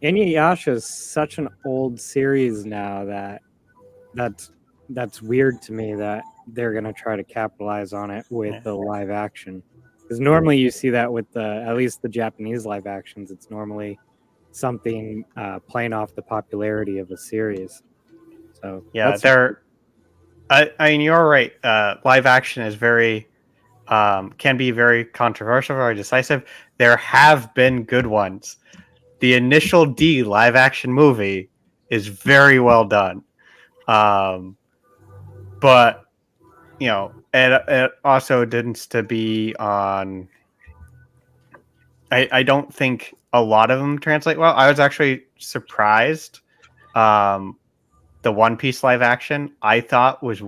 Inuyasha is such an old series now that's weird to me that they're gonna try to capitalize on it with the live action. Because normally you see that with at least the Japanese live actions, it's normally something playing off the popularity of a series. So yeah, I mean, you're right. Live action is can be very controversial, very decisive. There have been good ones. The Initial D live action movie is very well done. But it also tends to be on. I don't think a lot of them translate well. I was actually surprised. The One Piece live action I thought was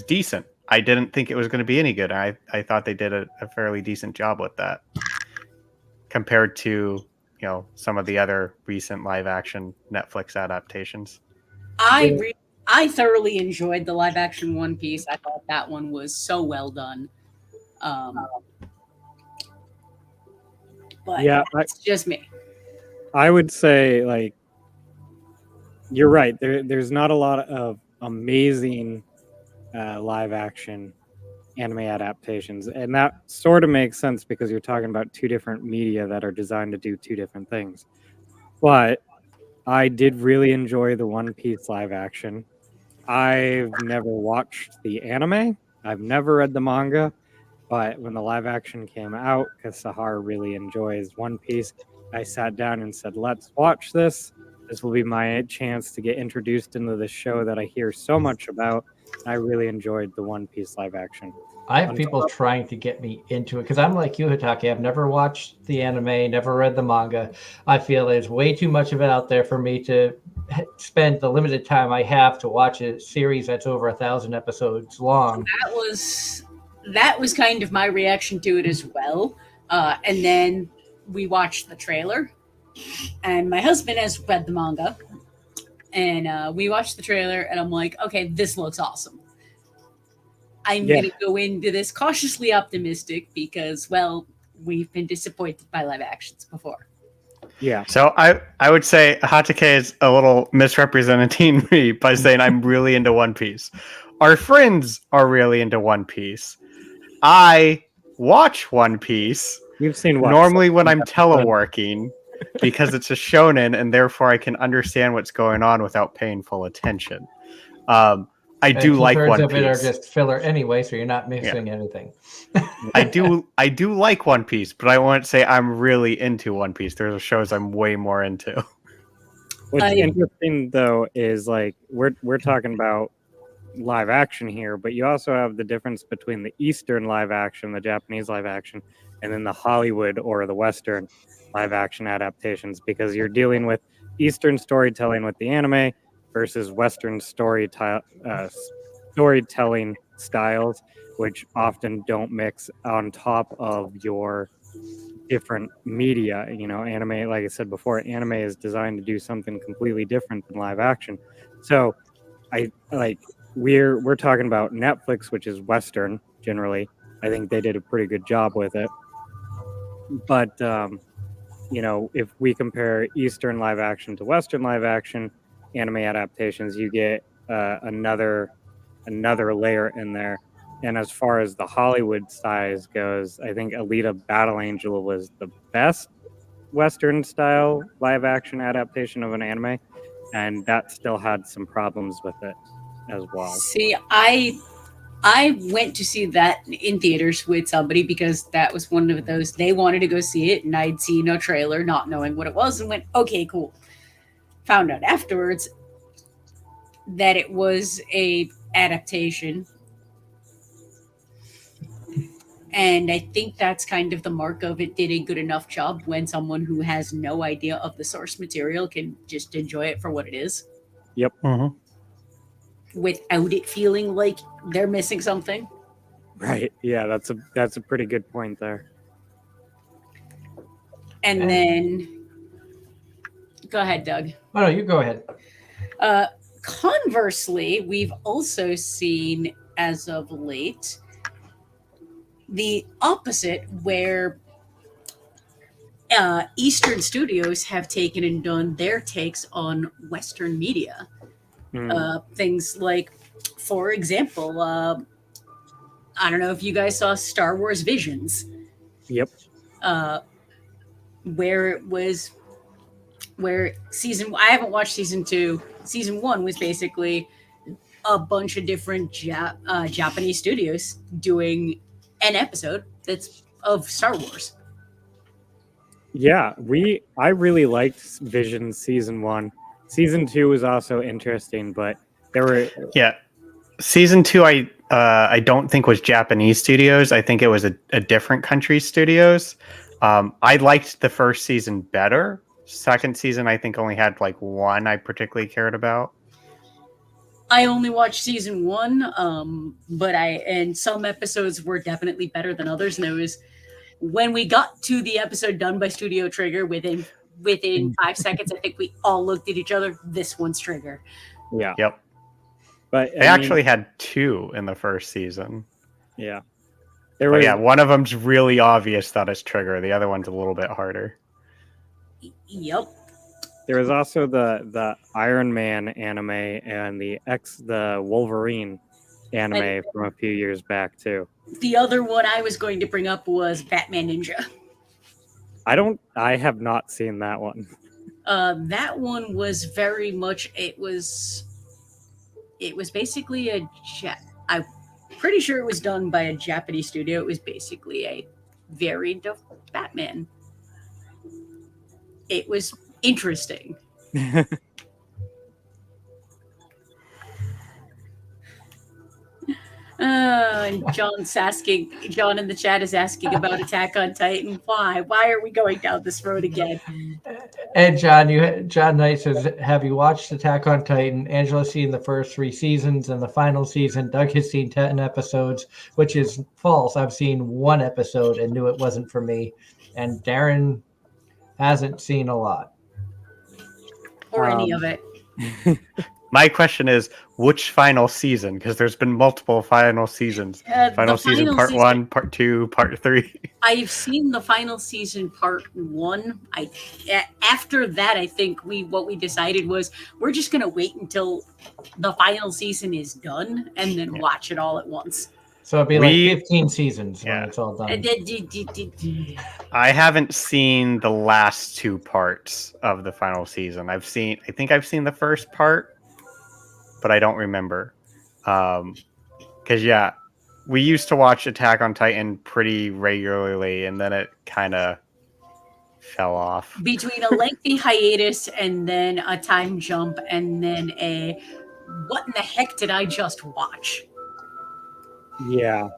decent. I didn't think it was going to be any good. I thought they did a fairly decent job with that compared to some of the other recent live action Netflix adaptations. I thoroughly enjoyed the live action One Piece. I thought that one was so well done. But yeah, it's just me. I would say, like, you're right. There's not a lot of amazing live action anime adaptations, and that sort of makes sense because you're talking about two different media that are designed to do two different things. But I did really enjoy the One Piece live action. I've never watched the anime. I've never read the manga, but when the live action came out, because Sahar really enjoys One Piece, I sat down and said, let's watch this. This will be my chance to get introduced into the show that I hear so much about. I really enjoyed the One Piece live action. I have people trying to get me into it because I'm like you, Hatake. I've never watched the anime, never read the manga. I feel there's way too much of it out there for me to spend the limited time I have to watch a series that's over 1,000 episodes long. That was kind of my reaction to it as well. And then we watched the trailer, and my husband has read the manga, and we watched the trailer, and I'm like, okay, this looks awesome. I'm going to go into this cautiously optimistic because, well, we've been disappointed by live actions before. Yeah. So I would say Hatake is a little misrepresenting me by saying I'm really into One Piece. Our friends are really into One Piece. I watch One Piece. You've seen what? Normally when I'm teleworking because it's a shonen and therefore I can understand what's going on without paying full attention. I do like One Piece. Of it are just filler anyway, so you're not missing anything. I do like One Piece, but I won't say I'm really into One Piece. There's shows I'm way more into. What's interesting though is like we're talking about live action here, but you also have the difference between the Eastern live action, the Japanese live action, and then the Hollywood or the Western live action adaptations, because you're dealing with Eastern storytelling with the anime versus Western storytelling styles, which often don't mix on top of your different media. You know, anime, like I said before, anime is designed to do something completely different than live action. So we're talking about Netflix, which is Western generally. I think they did a pretty good job with it. But you know, if we compare Eastern live action to Western live action anime adaptations, you get another layer in there. And as far as the Hollywood size goes, I think Alita Battle Angel was the best Western style live action adaptation of an anime, and that still had some problems with it as well. See, I went to see that in theaters with somebody because that was one of those, they wanted to go see it, and I'd seen a trailer not knowing what it was and went, okay, cool. Found out afterwards that it was a adaptation, and I think that's kind of the mark of it did a good enough job when someone who has no idea of the source material can just enjoy it for what it is. Yep. Without it feeling like they're missing something. Right. Yeah, that's a pretty good point there. And then go ahead, Doug. Oh no, you go ahead. Conversely, we've also seen as of late the opposite, where Eastern studios have taken and done their takes on Western media. Things like, for example, I don't know if you guys saw Star Wars Visions. Yep. Where I haven't watched season 2. Season 1 was basically a bunch of different Japanese studios doing an episode that's of Star Wars. Yeah, I really liked Vision season 1. Season 2 was also interesting, but there were season 2 I don't think was Japanese studios. I think it was a different country studios. I liked the first season better. Second season I think only had like one I particularly cared about. I only watched season 1, but and some episodes were definitely better than others. And it was when we got to the episode done by Studio Trigger, within 5 seconds, I think we all looked at each other. This one's Trigger. Yeah. Yep. But they actually had 2 in the first season. Yeah. One of them's really obvious that it's Trigger. The other one's a little bit harder. Yep. There was also the Iron Man anime and the Wolverine anime from a few years back too. The other one I was going to bring up was Batman Ninja. I have not seen that one. That one was very much. It was basically I'm pretty sure it was done by a Japanese studio. It was basically a variant of Batman. It was interesting. And John in the chat is asking about Attack on Titan. Why? Why are we going down this road again? And John Knight says, have you watched Attack on Titan? Angela's seen the first 3 seasons and the final season. Doug has seen 10 episodes, which is false. I've seen 1 episode and knew it wasn't for me. And Darren hasn't seen a lot. Or any of it. My question is, which final season? Because there's been multiple final seasons. Final season part 1, part 2, part 3. I've seen the final season part 1. After that, I think what we decided was we're just gonna wait until the final season is done and then watch it all at once. So it'll be like 15 seasons when it's all done. I haven't seen the last 2 parts of the final season. I think I've seen the first part, but I don't remember. Because we used to watch Attack on Titan pretty regularly, and then it kind of fell off. Between a lengthy hiatus and then a time jump and then what in the heck did I just watch? Yeah.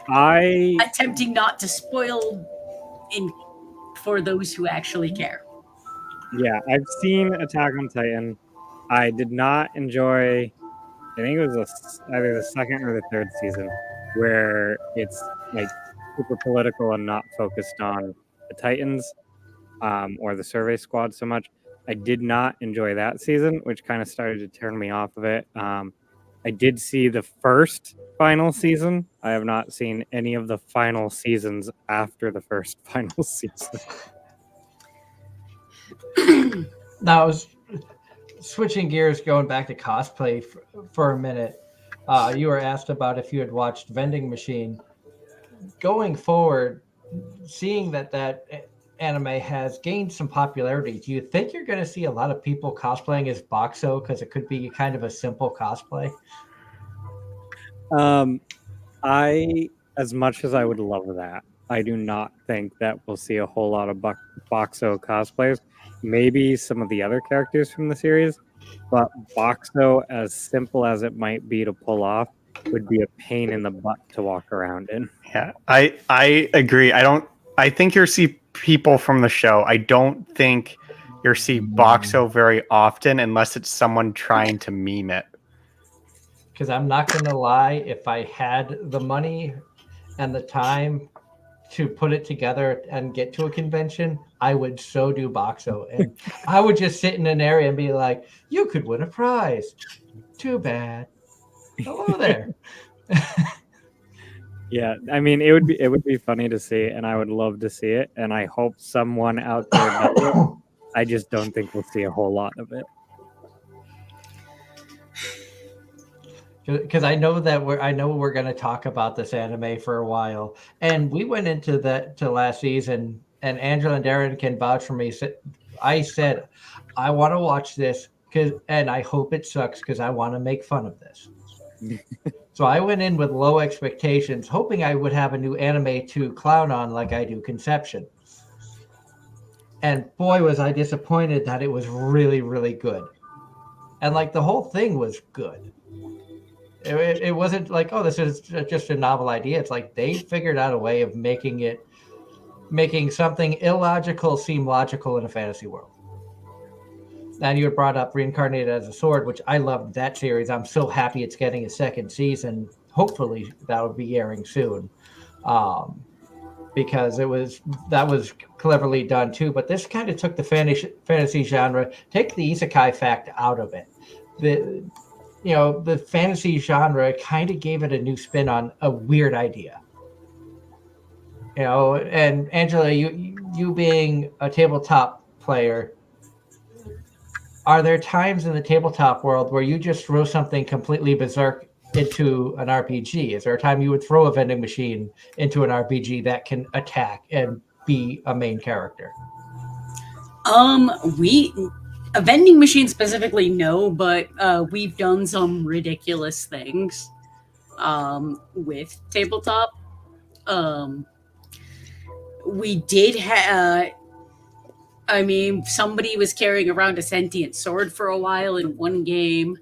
I attempting not to spoil for those who actually care. Yeah, I've seen Attack on Titan. I did not enjoy, I think it was either the second or the third season, where it's like super political and not focused on the Titans or the Survey Squad so much. I did not enjoy that season, which kind of started to turn me off of it. I did see the first final season. I have not seen any of the final seasons after the first final season. Now, I was switching gears, going back to cosplay for a minute. You were asked about if you had watched Vending Machine. Going forward, seeing that anime has gained some popularity, do you think you're going to see a lot of people cosplaying as Boxo because it could be kind of a simple cosplay? As much as I would love that, I do not think that we'll see a whole lot of Boxo cosplays. Maybe some of the other characters from the series, but Boxo, as simple as it might be to pull off, would be a pain in the butt to walk around in. Yeah, I agree. I think you'll see people from the show. I don't think you'll see Boxo very often unless it's someone trying to meme it. Because I'm not going to lie, if I had the money and the time to put it together and get to a convention, I would so do Boxo. And I would just sit in an area and be like, you could win a prize. Too bad. Hello there. Yeah, I mean, it would be funny to see, and I would love to see it, and I hope someone out there does it. I just don't think we'll see a whole lot of it. Because I know we're going to talk about this anime for a while, and we went into last season, and Angela and Darren can vouch for me. I said, I want to watch this and I hope it sucks because I want to make fun of this. So I went in with low expectations, hoping I would have a new anime to clown on like I do Conception. And boy, was I disappointed that it was really, really good. And like the whole thing was good. It wasn't like, oh, this is just a novel idea. It's like they figured out a way of making something illogical seem logical in a fantasy world. And you had brought up Reincarnated as a Sword, which I loved that series. I'm so happy it's getting a second season. Hopefully that will be airing soon. Because that was cleverly done too. But this kind of took the fantasy genre, take the isekai fact out of it. The fantasy genre kind of gave it a new spin on a weird idea. And Angela, you being a tabletop player, are there times in the tabletop world where you just throw something completely berserk into an RPG? Is there a time you would throw a vending machine into an RPG that can attack and be a main character? We a vending machine specifically, no, but we've done some ridiculous things with tabletop. We did have. I mean, somebody was carrying around a sentient sword for a while in one game.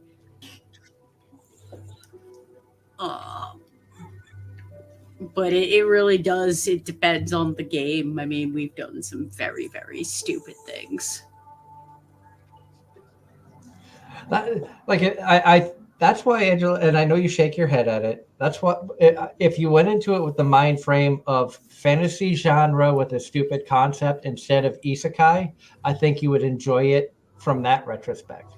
But it really does. It depends on the game. I mean, we've done some very, very stupid things. That's why, Angela, and I know you shake your head at it. That's what, if you went into it with the mind frame of fantasy genre with a stupid concept instead of isekai, I think you would enjoy it from that retrospect.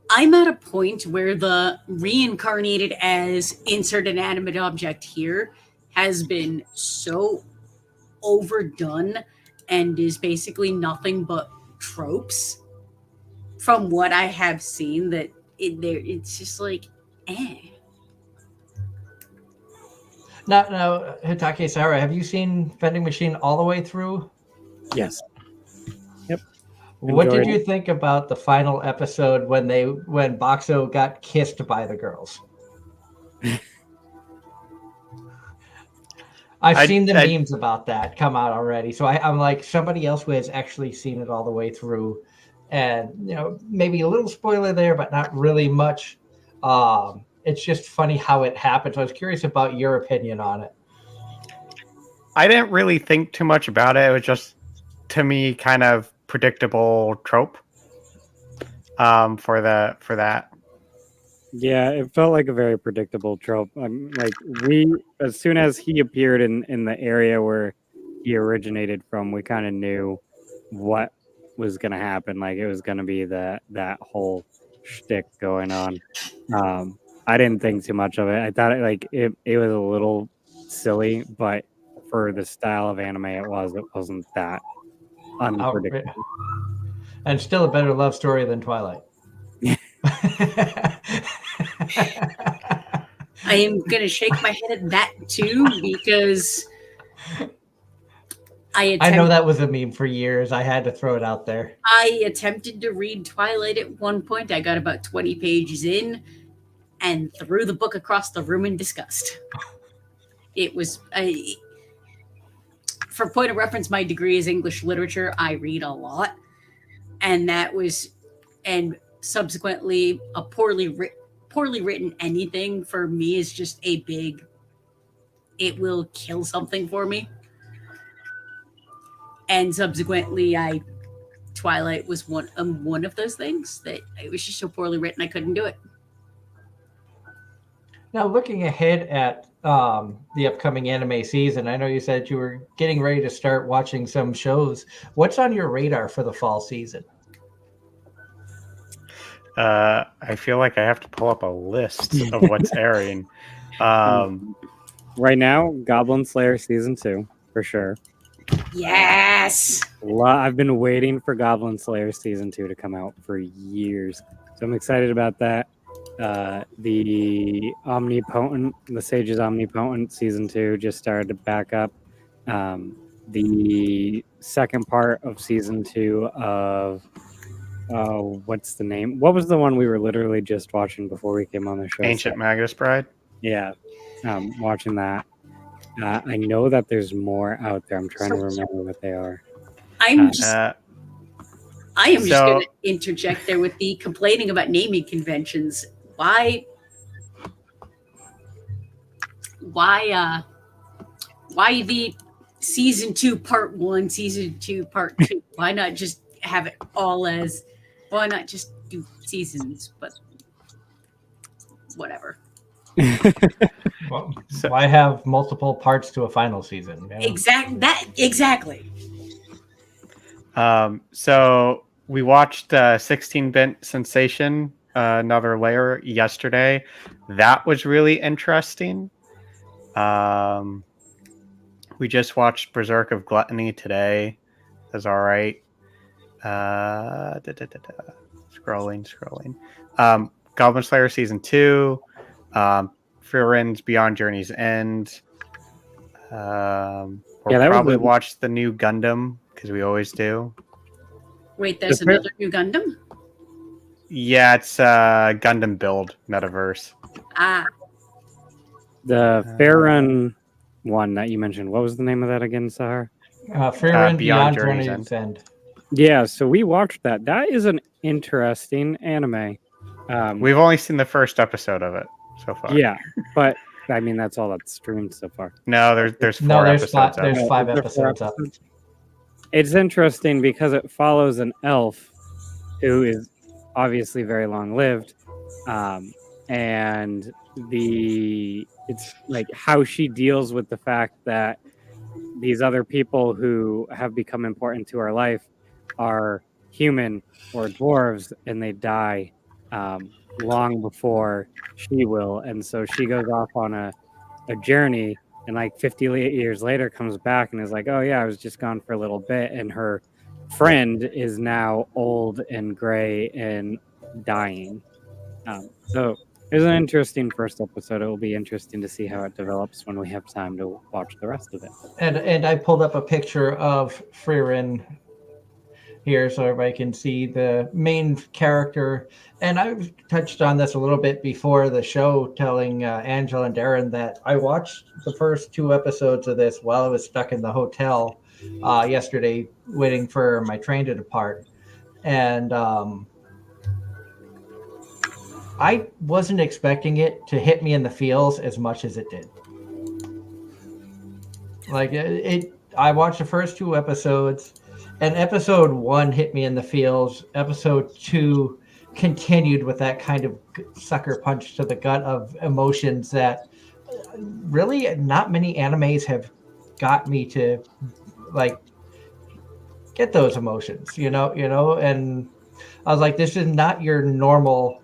I'm at a point where the reincarnated as insert an animate object here has been so overdone and is basically nothing but tropes from what I have seen that it's just like, eh. Now, Hatake Sahara, have you seen Vending Machine all the way through? Yes. Yep. What did Enjoyed you think about the final episode when Boxo got kissed by the girls? I've seen the memes about that come out already, so I'm like, somebody else who has actually seen it all the way through, and maybe a little spoiler there, but not really much. It's just funny how it happened. So I was curious about your opinion on it. I didn't really think too much about it. It was just, to me, kind of predictable trope. For that. Yeah, it felt like a very predictable trope. Like as soon as he appeared in the area where he originated from, we kind of knew what was going to happen. Like it was going to be that whole shtick going on. I didn't think too much of it. I thought it was a little silly, but for the style of anime it wasn't that unpredictable. And still a better love story than Twilight. I am going to shake my head at that too, because I know that was a meme for years. I had to throw it out there. I attempted to read Twilight at one point. I got about 20 pages in and threw the book across the room in disgust. It was, for point of reference, my degree is English literature. I read a lot. And subsequently, a poorly written anything for me is just a big, it will kill something for me. And subsequently, Twilight was one of those things that it was just so poorly written I couldn't do it. Now, looking ahead at the upcoming anime season, I know you said you were getting ready to start watching some shows. What's on your radar for the fall season? I feel like I have to pull up a list of what's airing. Right now, Goblin Slayer Season 2, for sure. Yes! I've been waiting for Goblin Slayer Season 2 to come out for years. So I'm excited about that. The Sage's Omnipotent Season 2 just started to back up. The second part of Season 2 of what's the name? What was the one we were literally just watching before we came on the show? Ancient Magus Bride? Yeah. Watching that. I know that there's more out there. I'm trying to remember what they are. I am just going to interject there with the complaining about naming conventions. Why the season 2 part 1, season 2 part 2? Why not just have it all as, why not just do seasons? But whatever. Well, why have multiple parts to a final season? Yeah. Exactly. So we watched 16-Bit Sensation, Another Layer, yesterday. That was really interesting. We just watched Berserk of Gluttony today. That's all right. Scrolling. Goblin Slayer Season 2. Frierin's Beyond Journey's End. What We'll that was probably a- watch the new Gundam because we always do. Wait, there's The fir- another new Gundam? Yeah, it's Gundam Build Metaverse. Ah, The Fairrun one that you mentioned. What was the name of that again, Sahar? Frieren Beyond Beyond Journey's Journey's End. Yeah, so we watched that. That is an interesting anime. We've only seen the first episode of it so far. Yeah, but I mean that's all that's streamed so far. No, there's No, four there's episodes five. There's out. five Is there four episodes up. It's interesting because it follows an elf who is obviously very long lived, and it's like how she deals with the fact that these other people who have become important to her life are human or dwarves, and they die long before she will, and so she goes off on a journey, and like 50 years later comes back and is like, oh yeah, I was just gone for a little bit, and her friend is now old and gray and dying. So it was an interesting first episode. It will be interesting to see how it develops when we have time to watch the rest of it. And I pulled up a picture of Frieren here so everybody can see the main character. And I've touched on this a little bit before the show, telling Angela and Darren that I watched the first 2 episodes of this while I was stuck in the hotel yesterday waiting for my train to depart. And I wasn't expecting it to hit me in the feels as much as it did. Like I watched the first 2 episodes, and episode 1 hit me in the feels. Episode 2 continued with that kind of sucker punch to the gut of emotions that really not many animes have got me to like get those emotions, you know, and I was like, this is not your normal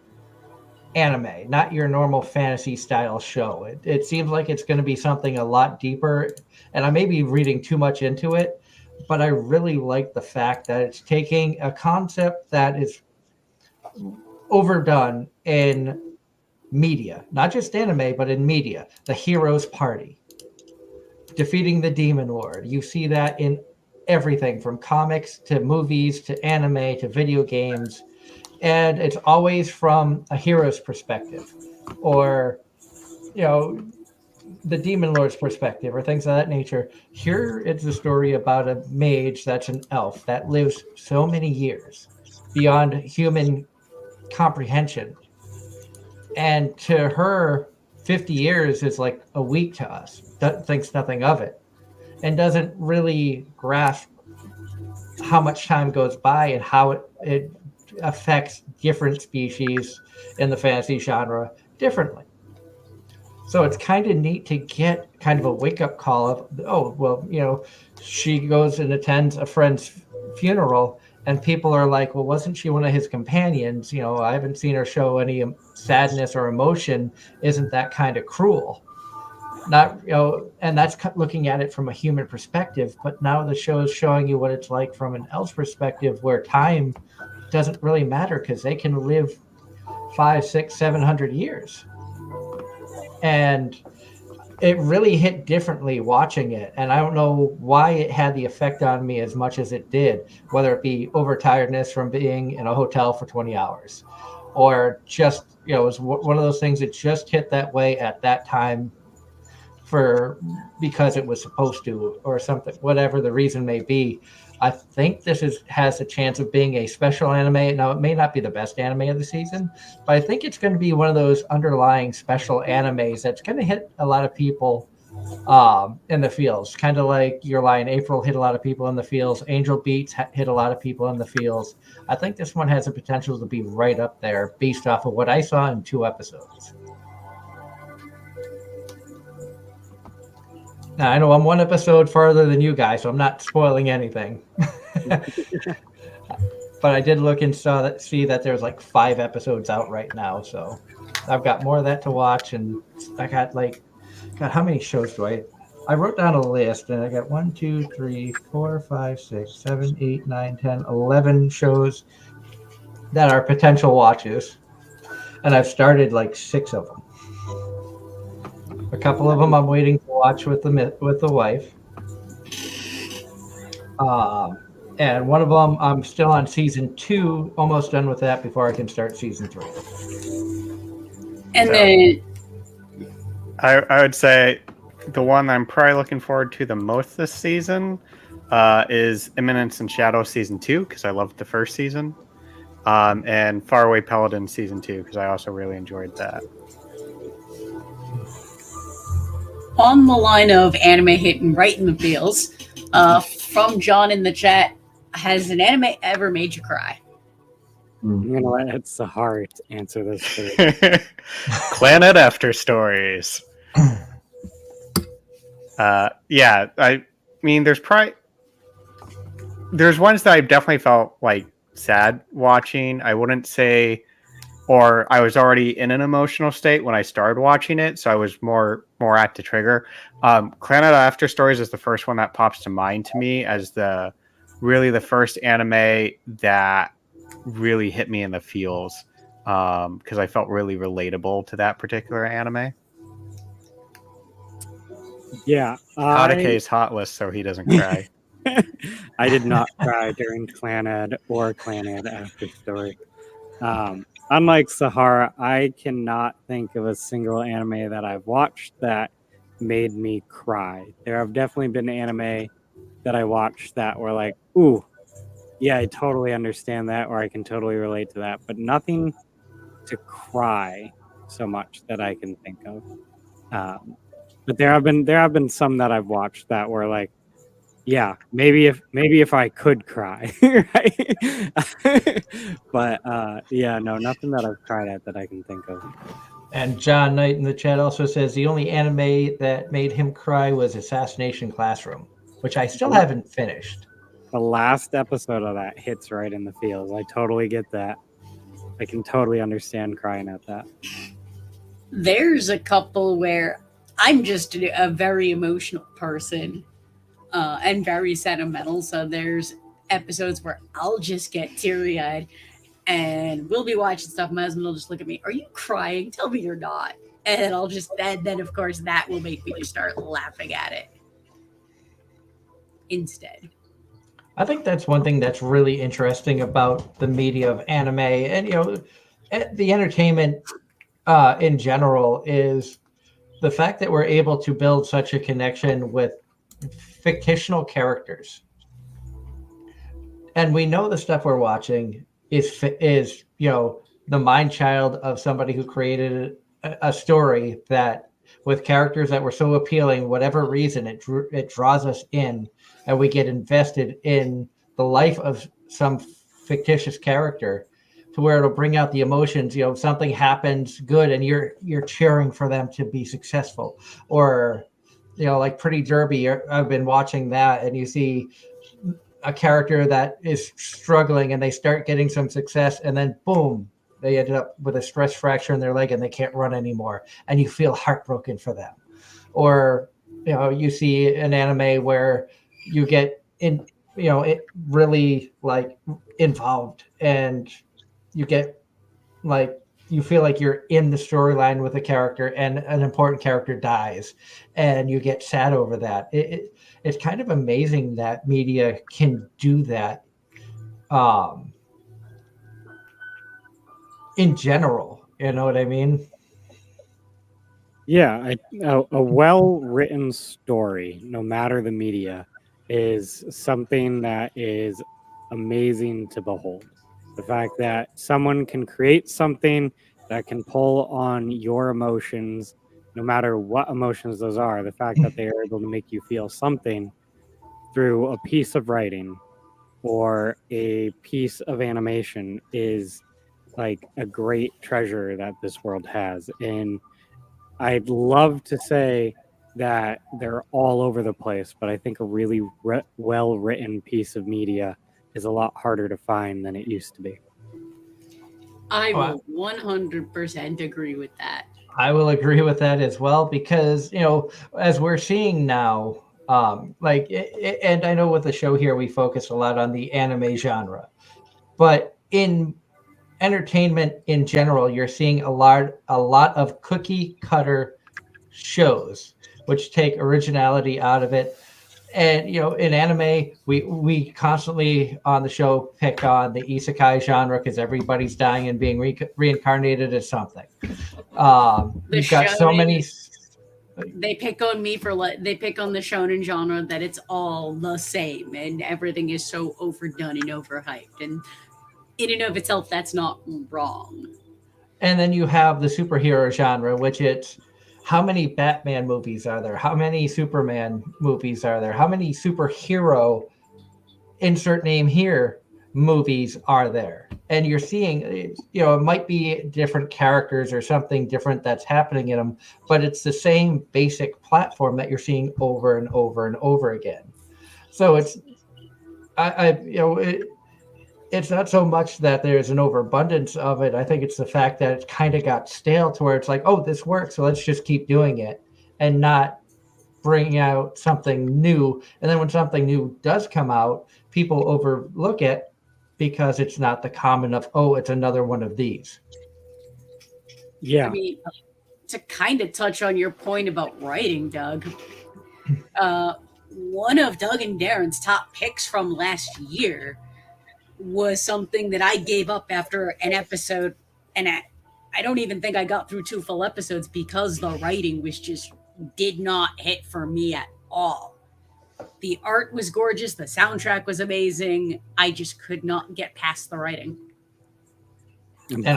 anime, not your normal fantasy style show. It seems like it's going to be something a lot deeper, and I may be reading too much into it, but I really like the fact that it's taking a concept that is overdone in media, not just anime, but in media. The hero's party, defeating the demon lord. You see that in everything from comics to movies to anime to video games. And it's always from a hero's perspective, or, you know, the demon lord's perspective, or things of that nature. Here it's a story about a mage that's an elf that lives so many years beyond human comprehension. And to her, 50 years is like a week to us, thinks nothing of it, and doesn't really grasp how much time goes by and how it affects different species in the fantasy genre differently. So it's kind of neat to get kind of a wake-up call of, oh, well, you know, she goes and attends a friend's funeral, and people are like, well, wasn't she one of his companions? You know, I haven't seen her show any sadness or emotion. Isn't that kind of cruel? Not, you know, and that's looking at it from a human perspective, but now the show is showing you what it's like from an elf's perspective, where time doesn't really matter because they can live 500, 600, 700 years. And it really hit differently watching it, and I don't know why it had the effect on me as much as it did, whether it be overtiredness from being in a hotel for 20 hours, or just, you know, it was one of those things that just hit that way at that time because it was supposed to, or something, whatever the reason may be. I think this has a chance of being a special anime. Now, it may not be the best anime of the season, but I think it's going to be one of those underlying special animes that's going to hit a lot of people in the feels. Kind of like Your Lie in April hit a lot of people in the feels. Angel Beats hit a lot of people in the feels. I think this one has the potential to be right up there based off of what I saw in 2 episodes. Now, I know I'm 1 episode farther than you guys, so I'm not spoiling anything. But I did look and see that there's like 5 episodes out right now, so I've got more of that to watch. And I got like, God, how many shows do I wrote down a list, and I got 1, 2, 3, 4, 5, 6, 7, 8, 9, 10, 11 shows that are potential watches, and I've started like 6 of them. A couple of them I'm waiting to watch with the wife. And one of them, I'm still on season 2, almost done with that before I can start season 3. And So- then I would say the one I'm probably looking forward to the most this season is Imminence and Shadow season 2 because I loved the first season, and Faraway Paladin season 2 because I also really enjoyed that. on the line of anime hitting right in the feels, from John in the chat, has an anime ever made you cry? I'm gonna let Sahara answer this first. Planet After Stories. Yeah, I mean, there's ones that I definitely felt like sad watching. I wouldn't say, or I was already in an emotional state when I started watching it, so I was more at the trigger. Planet After Stories is the first one that pops to mind to me as the first anime that really hit me in the feels, because I felt really relatable to that particular anime. Yeah, Hatake's hot list, so he doesn't cry. I did not cry during Clanad or Clanad After Story. Unlike Sahara, I cannot think of a single anime that I've watched that made me cry. There have definitely been anime that I watched that were like, ooh, yeah, I totally understand that, or I can totally relate to that, but nothing to cry so much that I can think of. But there have been some that I've watched that were like, yeah, maybe if I could cry, right? But yeah, no, nothing that I've cried at that I can think of. And John Knight in the chat also says the only anime that made him cry was Assassination Classroom, which I still haven't finished. The last episode of that hits right in the feels. I totally get that. I can totally understand crying at that. There's a couple where I'm just a very emotional person, and very sentimental. So there's episodes where I'll just get teary eyed, and we'll be watching stuff. My husband will just look at me. Are you crying? Tell me you're not. And I'll just then of course that will make me just start laughing at it instead. I think that's one thing that's really interesting about the media of anime and the entertainment in general is the fact that we're able to build such a connection with fictional characters. And we know the stuff we're watching is the mind child of somebody who created a story that with characters that were so appealing, whatever reason it draws us in, and we get invested in the life of some fictitious character to where it'll bring out the emotions. Something happens good and you're cheering for them to be successful, or like Pretty Derby. I've been watching that, and you see a character that is struggling and they start getting some success, and then boom, they ended up with a stress fracture in their leg and they can't run anymore, and you feel heartbroken for them. Or you see an anime where you get in it really like involved, and you get like you feel like you're in the storyline with a character and an important character dies and you get sad over that. It's kind of amazing that media can do that in general. You know what I mean? Yeah, a well-written story, no matter the media, is something that is amazing to behold. The fact that someone can create something that can pull on your emotions, no matter what emotions those are, the fact that they are able to make you feel something through a piece of writing or a piece of animation is like a great treasure that this world has. And I'd love to say that they're all over the place, but I think a really well-written piece of media is a lot harder to find than it used to be. I will 100% agree with that. I will agree with that as well, because as we're seeing now, and I know with the show here we focus a lot on the anime genre, but in entertainment in general, you're seeing a lot of cookie cutter shows which take originality out of it. And in anime, we constantly on the show pick on the isekai genre because everybody's dying and being reincarnated as something. You've got so many. They pick on me they pick on the shonen genre that it's all the same and everything is so overdone and overhyped. And in and of itself, that's not wrong. And then you have the superhero genre, which it's how many Batman movies are there? How many Superman movies are there? How many superhero, insert name here, movies are there? And you're seeing, it might be different characters or something different that's happening in them, but it's the same basic platform that you're seeing over and over and over again. So it's, it's not so much that there's an overabundance of it. I think it's the fact that it kind of got stale to where it's like, oh, this works, so let's just keep doing it and not bring out something new. And then when something new does come out, people overlook it because it's not the common of, oh, it's another one of these. Yeah. I mean, to kind of touch on your point about writing, Doug, one of Doug and Darren's top picks from last year was something that I gave up after an episode, and I don't even think I got through 2 full episodes because the writing was just did not hit for me at all. The art was gorgeous, the soundtrack was amazing. I just could not get past the writing. And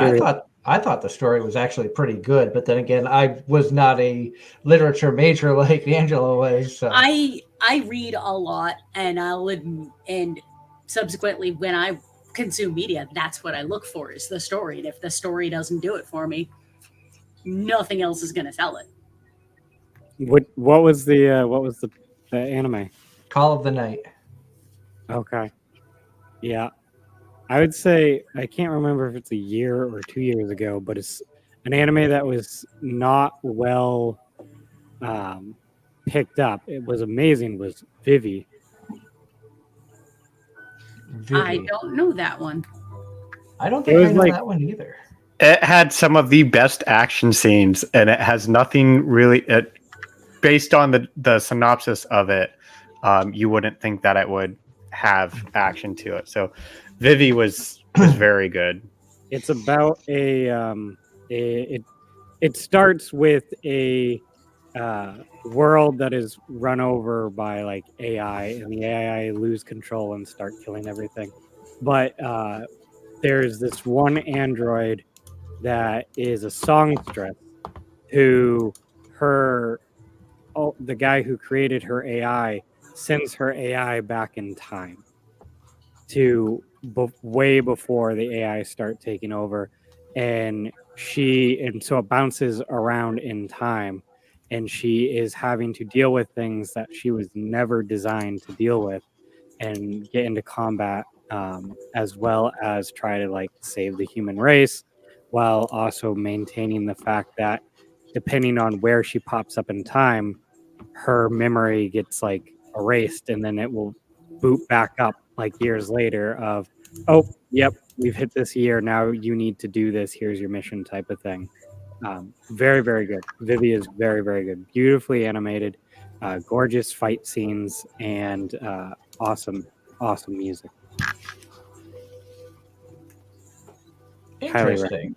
I thought the story was actually pretty good, but then again, I was not a literature major like Angela was. So. I read a lot, and and subsequently when I consume media, that's what I look for is the story. And if the story doesn't do it for me, nothing else is going to sell it. What was the anime? Call of the Night. Okay. Yeah. I would say, I can't remember if it's a year or 2 years ago, but it's an anime that was not well picked up. It was amazing, was Vivi. I don't know that one. I don't think I know that one either. It had some of the best action scenes, and it has nothing really. Based on the synopsis of it, you wouldn't think that it would have action to it. So, Vivi was very good. It's about it starts with a world that is run over by like AI, and the AI lose control and start killing everything. But there's this one android that is a songstress who the guy who created her AI sends her AI back in time to way before the AI start taking over, and so it bounces around in time, and she is having to deal with things that she was never designed to deal with and get into combat, as well as try to like save the human race, while also maintaining the fact that depending on where she pops up in time, her memory gets like erased, and then it will boot back up like years later of, oh, yep, we've hit this year, now you need to do this, here's your mission type of thing. Very, very good. Vivi is very, very good. Beautifully animated, gorgeous fight scenes, and awesome music. Interesting.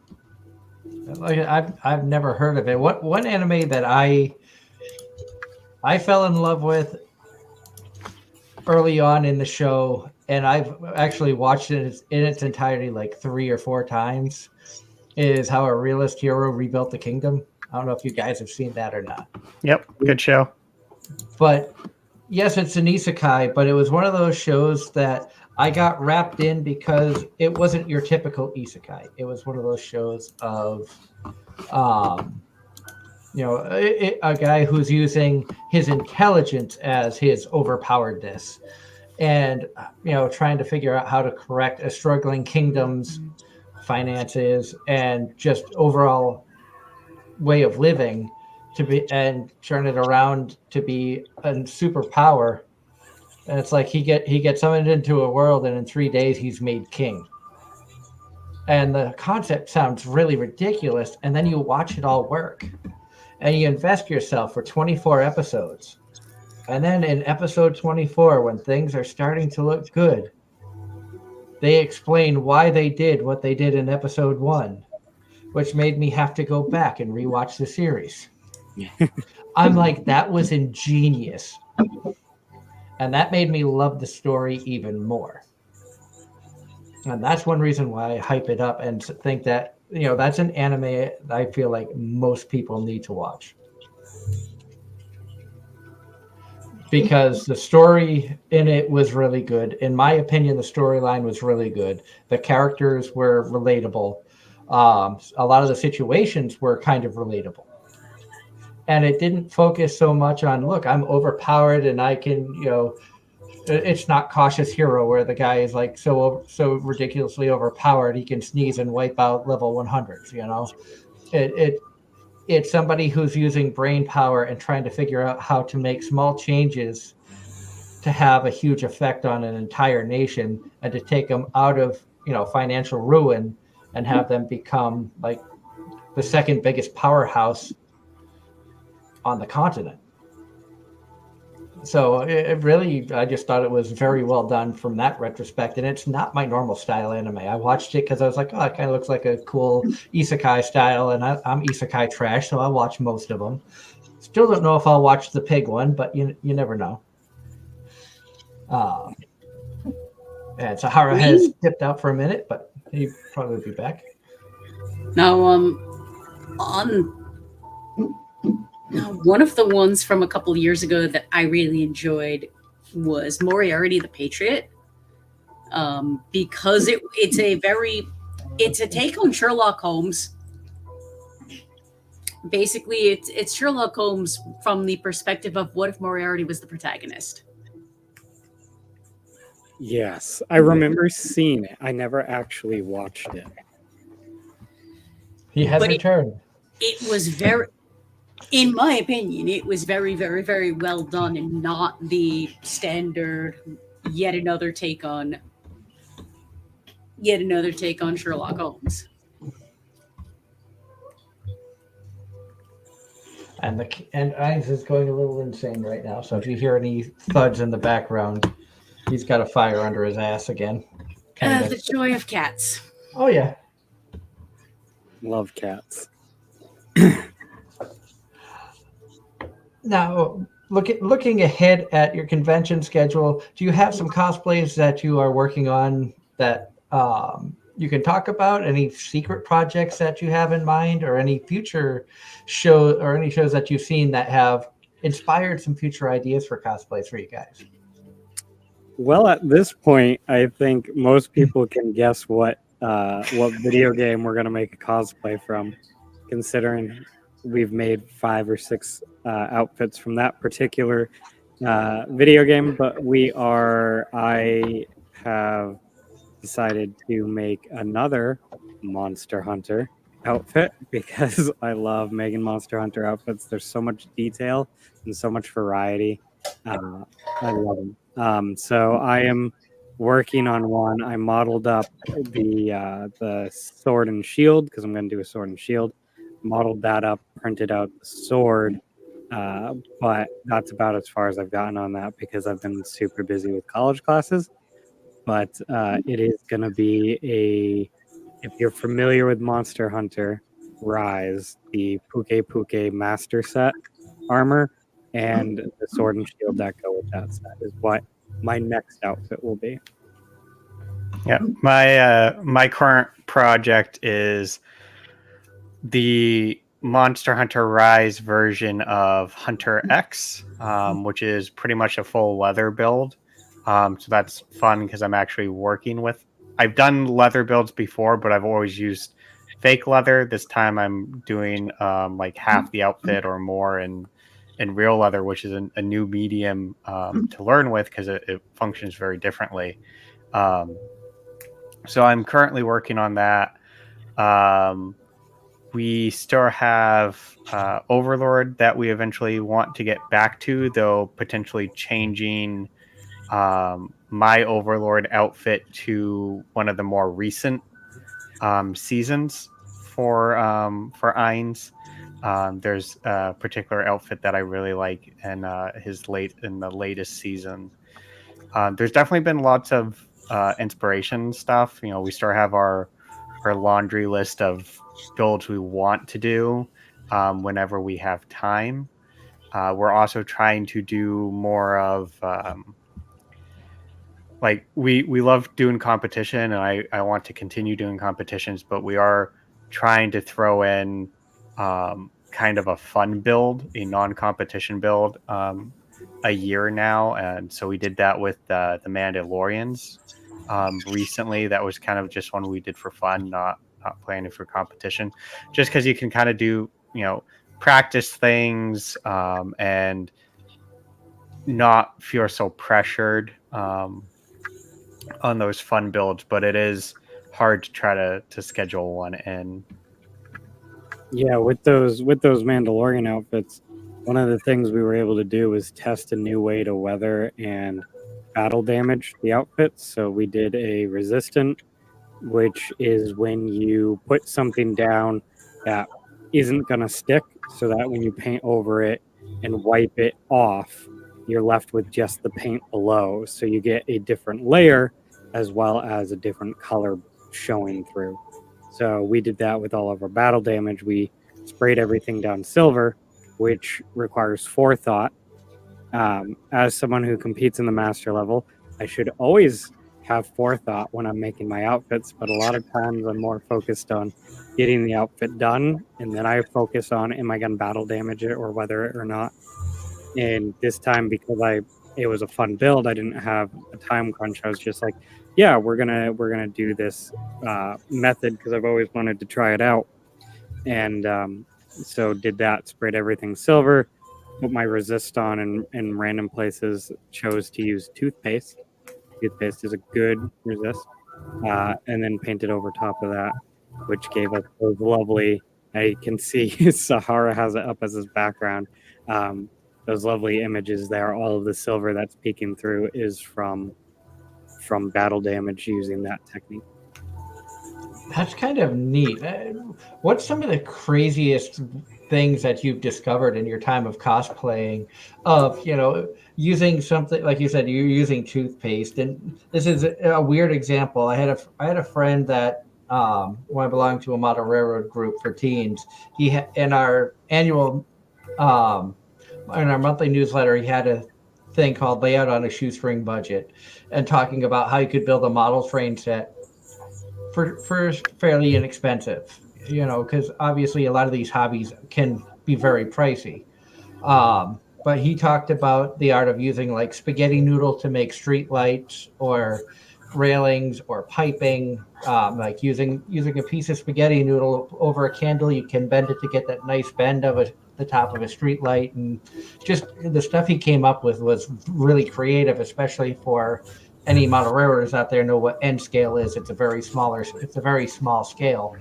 Like I've never heard of it. One anime that I fell in love with early on in the show, and I've actually watched it in its entirety like 3 or 4 times, is How a Realist Hero Rebuilt the Kingdom. I don't know if you guys have seen that or not. Yep, good show. But yes, it's an isekai, but it was one of those shows that I got wrapped in because it wasn't your typical isekai. It was one of those shows of, a guy who's using his intelligence as his overpoweredness, and trying to figure out how to correct a struggling kingdom's finances and just overall way of living and turn it around to be a superpower. And it's like he gets summoned into a world, and in 3 days he's made king. And the concept sounds really ridiculous, and then you watch it all work, and you invest yourself for 24 episodes, And then in episode 24, when things are starting to look good, they explain why they did what they did in episode 1, which made me have to go back and rewatch the series. I'm like, that was ingenious. And that made me love the story even more. And that's one reason why I hype it up and think that, that's an anime I feel like most people need to watch. Because the story in it was really good. In my opinion, the storyline was really good. The characters were relatable. A lot of the situations were kind of relatable. And it didn't focus so much on, look, I'm overpowered and I can, it's not Cautious Hero where the guy is like so ridiculously overpowered he can sneeze and wipe out level 100s. It's somebody who's using brain power and trying to figure out how to make small changes to have a huge effect on an entire nation and to take them out of financial ruin and have them become like the second biggest powerhouse on the continent. So it really, I just thought it was very well done from that retrospect. And it's not my normal style anime. I watched it because I was like, oh, it kind of looks like a cool isekai style. And I'm isekai trash, so I watch most of them. Still don't know if I'll watch the pig one, but you never know. And Sahara has dipped out for a minute, but he'll probably be back. Now, one of the ones from a couple years ago that I really enjoyed was Moriarty the Patriot, because it's a take on Sherlock Holmes. Basically, it's Sherlock Holmes from the perspective of what if Moriarty was the protagonist. Yes, I remember seeing it. I never actually watched it. He has returned. It was very, in my opinion, it was very, very, very well done and not the standard yet another take on Sherlock Holmes. And Ines is going a little insane right now. So if you hear any thuds in the background, he's got a fire under his ass again. The joy of cats. Oh yeah. Love cats. Now, looking ahead at your convention schedule, do you have some cosplays that you are working on that you can talk about? Any secret projects that you have in mind, or any future show or any shows that you've seen that have inspired some future ideas for cosplays for you guys? Well, at this point, I think most people can guess what video game we're going to make a cosplay from, considering we've made 5 or 6 outfits from that particular video game. But I have decided to make another Monster Hunter outfit because I love making Monster Hunter outfits. There's so much detail and so much variety. I love them. So I am working on one. I modeled up the sword and shield because I'm going to do a sword and shield. Modeled that up, printed out the sword, but that's about as far as I've gotten on that because I've been super busy with college classes. But it is going to be if you're familiar with Monster Hunter Rise, the Puke Master Set armor and the sword and shield that go with that set is what my next outfit will be. Yeah, my current project is the Monster Hunter Rise version of Hunter X, which is pretty much a full leather build. So that's fun because I'm actually working with. I've done leather builds before, but I've always used fake leather. This time I'm doing like half the outfit or more in real leather, which is a new medium to learn with because it functions very differently. So I'm currently working on that. We still have Overlord that we eventually want to get back to, though potentially changing my Overlord outfit to one of the more recent seasons for Ainz. There's a particular outfit that I really like, and in the latest season. There's definitely been lots of inspiration stuff. You know, we still have our laundry list of builds we want to do whenever we have time. We're also trying to do more of like we love doing competition, and I want to continue doing competitions, but we are trying to throw in kind of a fun build, a non-competition build, a year now. And so we did that with the Mandalorians recently. That was kind of just one we did for fun, not planning for competition, just because you can kind of do, you know, practice things and not feel so pressured on those fun builds. But it is hard to try to schedule one in. Yeah, with those Mandalorian outfits, one of the things we were able to do was test a new way to weather and battle damage the outfits. So we did a resistant, which is when you put something down that isn't going to stick, so that when you paint over it and wipe it off, you're left with just the paint below. So you get a different layer as well as a different color showing through. So we did that with all of our battle damage. We sprayed everything down silver, which requires forethought. As someone who competes in the master level, I should always have forethought when I'm making my outfits, but a lot of times I'm more focused on getting the outfit done, and then I focus on, am I going to battle damage it or weather it or not. And this time, because it was a fun build, I didn't have a time crunch. I was just like, yeah, we're gonna do this method because I've always wanted to try it out. And so did that, sprayed everything silver, put my resist on in random places, chose to use toothpaste. Toothpaste is a good resist. And then painted over top of that, which gave us those lovely, I can see Sahara has it up as his background. Those lovely images there. All of the silver that's peeking through is from battle damage using that technique. That's kind of neat. What's some of the craziest things that you've discovered in your time of cosplaying of, you know, using something like you said, you're using toothpaste? And this is a weird example. I had a friend that when I belonged to a model railroad group for teens, in our annual in our monthly newsletter, he had a thing called Layout on a Shoestring Budget, and talking about how you could build a model train set for fairly inexpensive, you know, because obviously a lot of these hobbies can be very pricey. But he talked about the art of using like spaghetti noodle to make street lights or railings or piping, like using a piece of spaghetti noodle over a candle. You can bend it to get that nice bend of the top of a street light. And just the stuff he came up with was really creative, especially for any model railroaders out there know what N scale is. It's a very small scale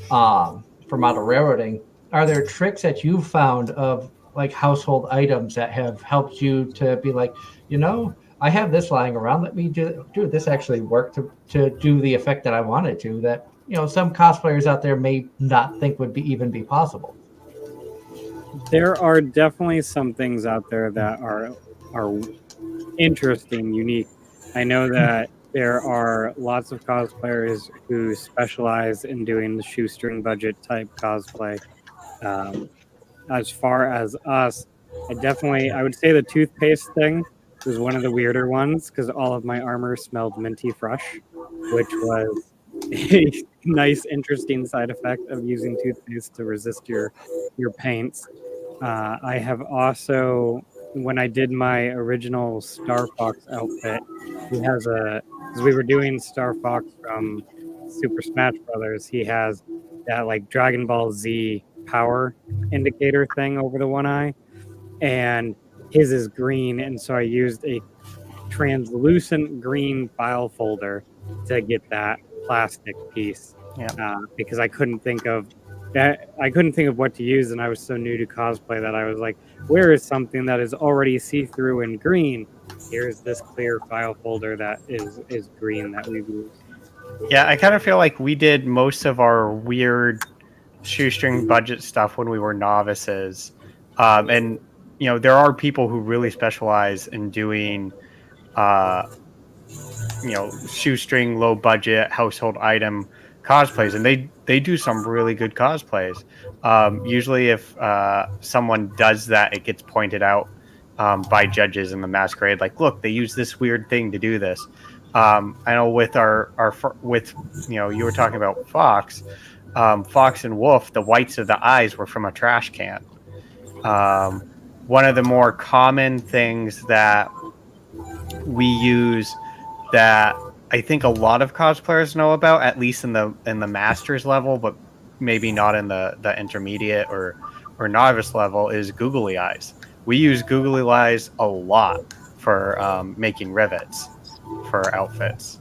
for model railroading. Are there tricks that you've found of like household items that have helped you to be like, you know, I have this lying around. Let me do this actually work to do the effect that I wanted to, that, you know, some cosplayers out there may not think would even be possible. There are definitely some things out there that are interesting, unique. I know that there are lots of cosplayers who specialize in doing the shoestring budget type cosplay. As far as us, I would say the toothpaste thing was one of the weirder ones because all of my armor smelled minty fresh, which was a nice, interesting side effect of using toothpaste to resist your paints. I have also, when I did my original Star Fox outfit, because we were doing Star Fox from Super Smash Brothers, he has that like Dragon Ball Z power indicator thing over the one eye, and his is green, and so I used a translucent green file folder to get that plastic piece. Because I couldn't think of what to use, and I was so new to cosplay that I was like, where is something that is already see-through and green? Here's this clear file folder that is green that we've used. Yeah, I kind of feel like we did most of our weird shoestring budget stuff when we were novices, and there are people who really specialize in doing shoestring, low budget household item cosplays, and they do some really good cosplays. Usually if someone does that, it gets pointed out by judges in the masquerade, like, look, they use this weird thing to do this. I know with with you were talking about Fox and Wolf, the whites of the eyes were from a trash can. One of the more common things that we use that I think a lot of cosplayers know about, at least in the masters level, but maybe not in the intermediate or novice level, is googly eyes. We use googly eyes a lot for making rivets for outfits.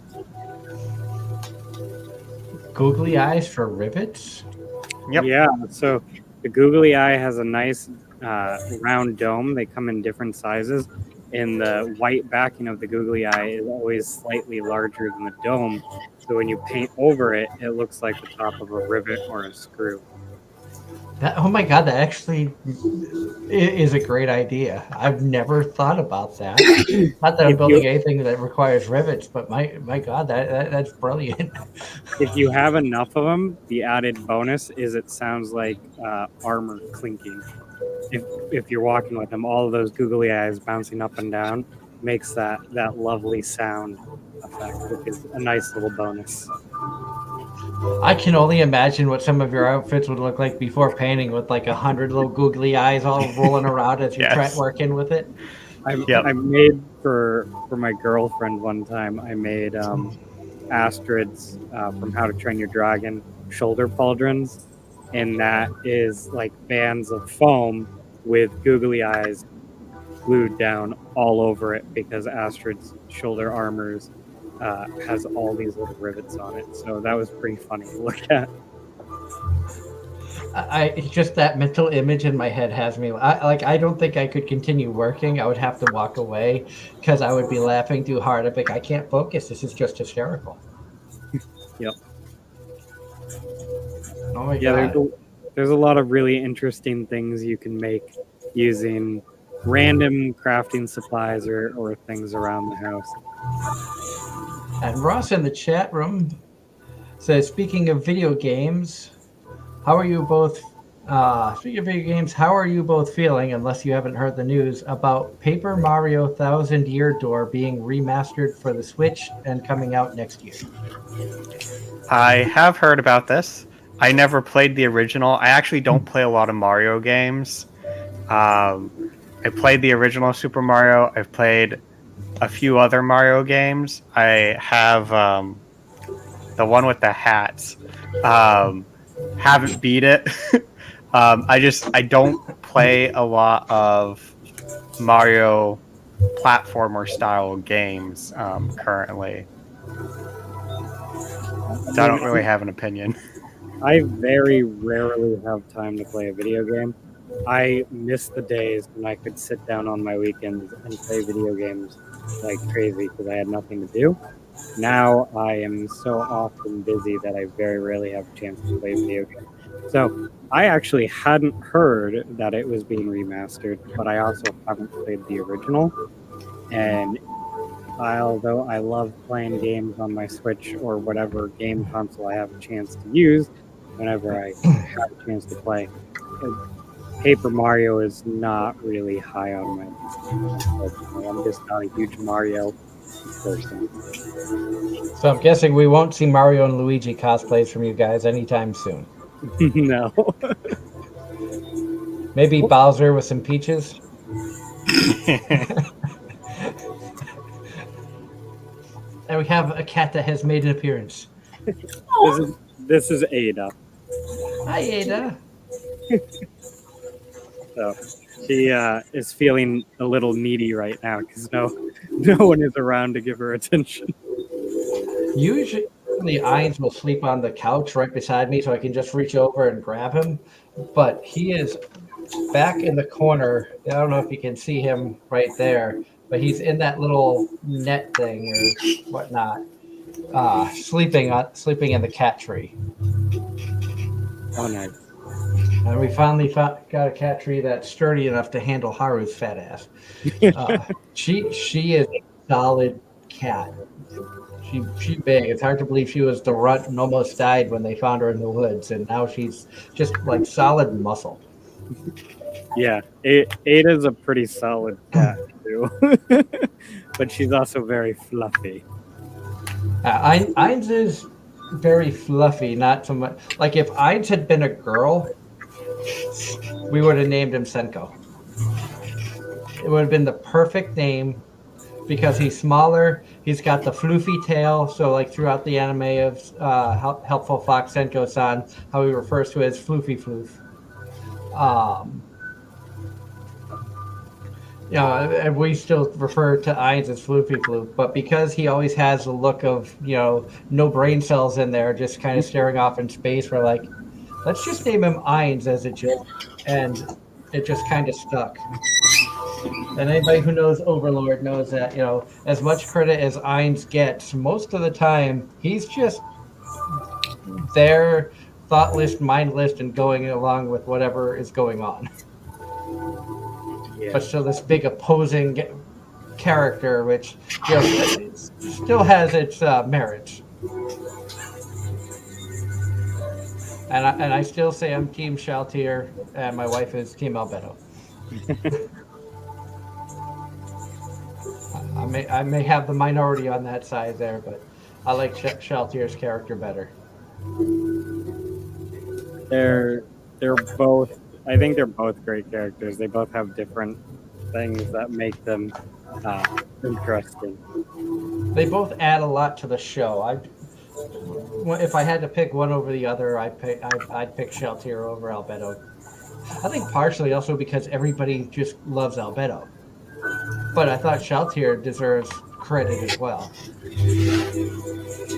Googly eyes for rivets? Yep. Yeah, so the googly eye has a nice round dome. They come in different sizes, and the white backing of the googly eye is always slightly larger than the dome. So when you paint over it, it looks like the top of a rivet or a screw. Oh my god, that actually is a great idea. I've never thought about that. Not that I'm building anything that requires rivets, but my god, that's brilliant. If you have enough of them, the added bonus is it sounds like armor clinking. If you're walking with them, all of those googly eyes bouncing up and down makes that lovely sound effect, which is a nice little bonus. I can only imagine what some of your outfits would look like before painting, with like 100 little googly eyes all rolling around as you're Yes. working with it. I made for my girlfriend one time. I made Astrid's from How to Train Your Dragon shoulder pauldrons, and that is like bands of foam with googly eyes glued down all over it, because Astrid's shoulder armors has all these little rivets on it. So that was pretty funny to look at. It's just that mental image in my head has me. I don't think I could continue working. I would have to walk away because I would be laughing too hard. I'd be like, I can't focus. This is just hysterical. Yep. Oh my Yeah, god. there's a lot of really interesting things you can make using random crafting supplies or things around the house. And Ross in the chat room says, speaking of video games, how are you both? Speaking of video games, how are you both feeling? Unless you haven't heard the news about Paper Mario Thousand Year Door being remastered for the Switch and coming out next year. I have heard about this. I never played the original. I actually don't play a lot of Mario games. I played the original Super Mario. I've played a few other Mario games. I have the one with the hats. Haven't beat it. I don't play a lot of Mario platformer style games currently. So I don't really have an opinion. I very rarely have time to play a video game. I miss the days when I could sit down on my weekends and play video games like crazy because I had nothing to do. Now I am so often busy that I very rarely have a chance to play video games. So I actually hadn't heard that it was being remastered, but I also haven't played the original. And although I love playing games on my Switch or whatever game console I have a chance to use, whenever I have a chance to play, Paper Mario is not really high on my list. I'm just not a huge Mario person. So I'm guessing we won't see Mario and Luigi cosplays from you guys anytime soon. No. Maybe Bowser with some peaches. And we have a cat that has made an appearance. This is Ada. Hi, Ada. So she is feeling a little needy right now because no one is around to give her attention. Usually, Ines will sleep on the couch right beside me, so I can just reach over and grab him. But he is back in the corner. I don't know if you can see him right there, but he's in that little net thing or whatnot, sleeping in the cat tree. Oh, nice. And we finally got a cat tree that's sturdy enough to handle Haru's fat ass. She is a solid cat. She big. It's hard to believe she was the runt and almost died when they found her in the woods, and now she's just like solid muscle. Yeah, Ada's a pretty solid cat too, but she's also very fluffy. Ainz is very fluffy, not so much. Like if Ainz had been a girl, we would have named him Senko. It would have been the perfect name because he's smaller. He's got the floofy tail. So like throughout the anime of Helpful Fox Senko-san, how he refers to it as floofy floof. And we still refer to Ainz as floofy floof, but because he always has a look of, no brain cells in there, just kind of staring off in space, we're like, let's just name him Ainz as a joke. And it just kind of stuck. And anybody who knows Overlord knows that, as much credit as Ainz gets, most of the time, he's just there, thoughtless, mindless, and going along with whatever is going on. Yeah. But still this big opposing character, which still has its merits. And I still say I'm Team Shaltier, and my wife is Team Albedo. I may have the minority on that side there, but I like Shaltier's character better. They're both. I think they're both great characters. They both have different things that make them interesting. They both add a lot to the show. If I had to pick one over the other, I'd pick Shaltier over Albedo. I think partially also because everybody just loves Albedo. But I thought Shaltier deserves credit as well.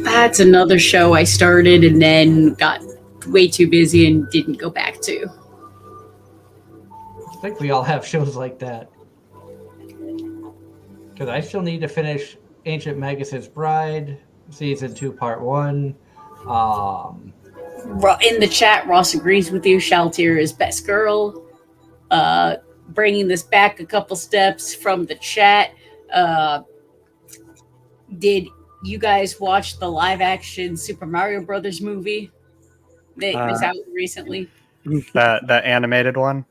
That's another show I started and then got way too busy and didn't go back to. I think we all have shows like that. Because I still need to finish Ancient Magus' Bride, Season 2, Part 1. In the chat, Ross agrees with you. Shaltier is best girl. Bringing this back a couple steps from the chat. Did you guys watch the live-action Super Mario Brothers movie that was out recently? The animated one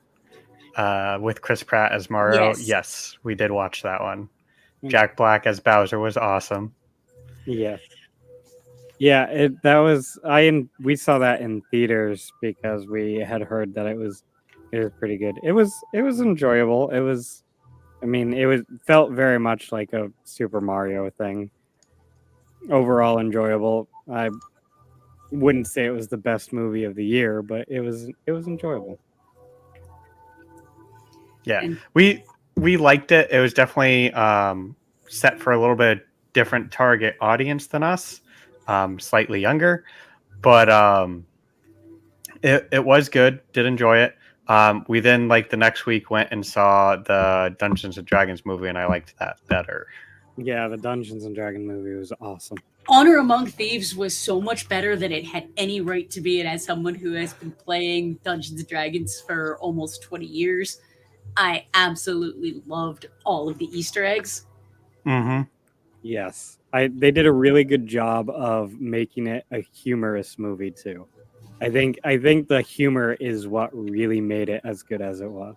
with Chris Pratt as Mario. Yes. We did watch that one. Jack Black as Bowser was awesome. Yeah. We saw that in theaters because we had heard that it was pretty good. It was enjoyable. It felt very much like a Super Mario thing. Overall enjoyable. I wouldn't say it was the best movie of the year, but it was enjoyable. Yeah, we liked it. It was definitely set for a little bit different target audience than us, slightly younger, but it was good. Did enjoy it. We then the next week went and saw the Dungeons and Dragons movie, and I liked that better. Yeah, the Dungeons and Dragons movie was awesome. Honor Among Thieves was so much better than it had any right to be. And as someone who has been playing Dungeons and Dragons for almost 20 years, I absolutely loved all of the Easter eggs. Mm-hmm. Yes. They did a really good job of making it a humorous movie too. I think the humor is what really made it as good as it was.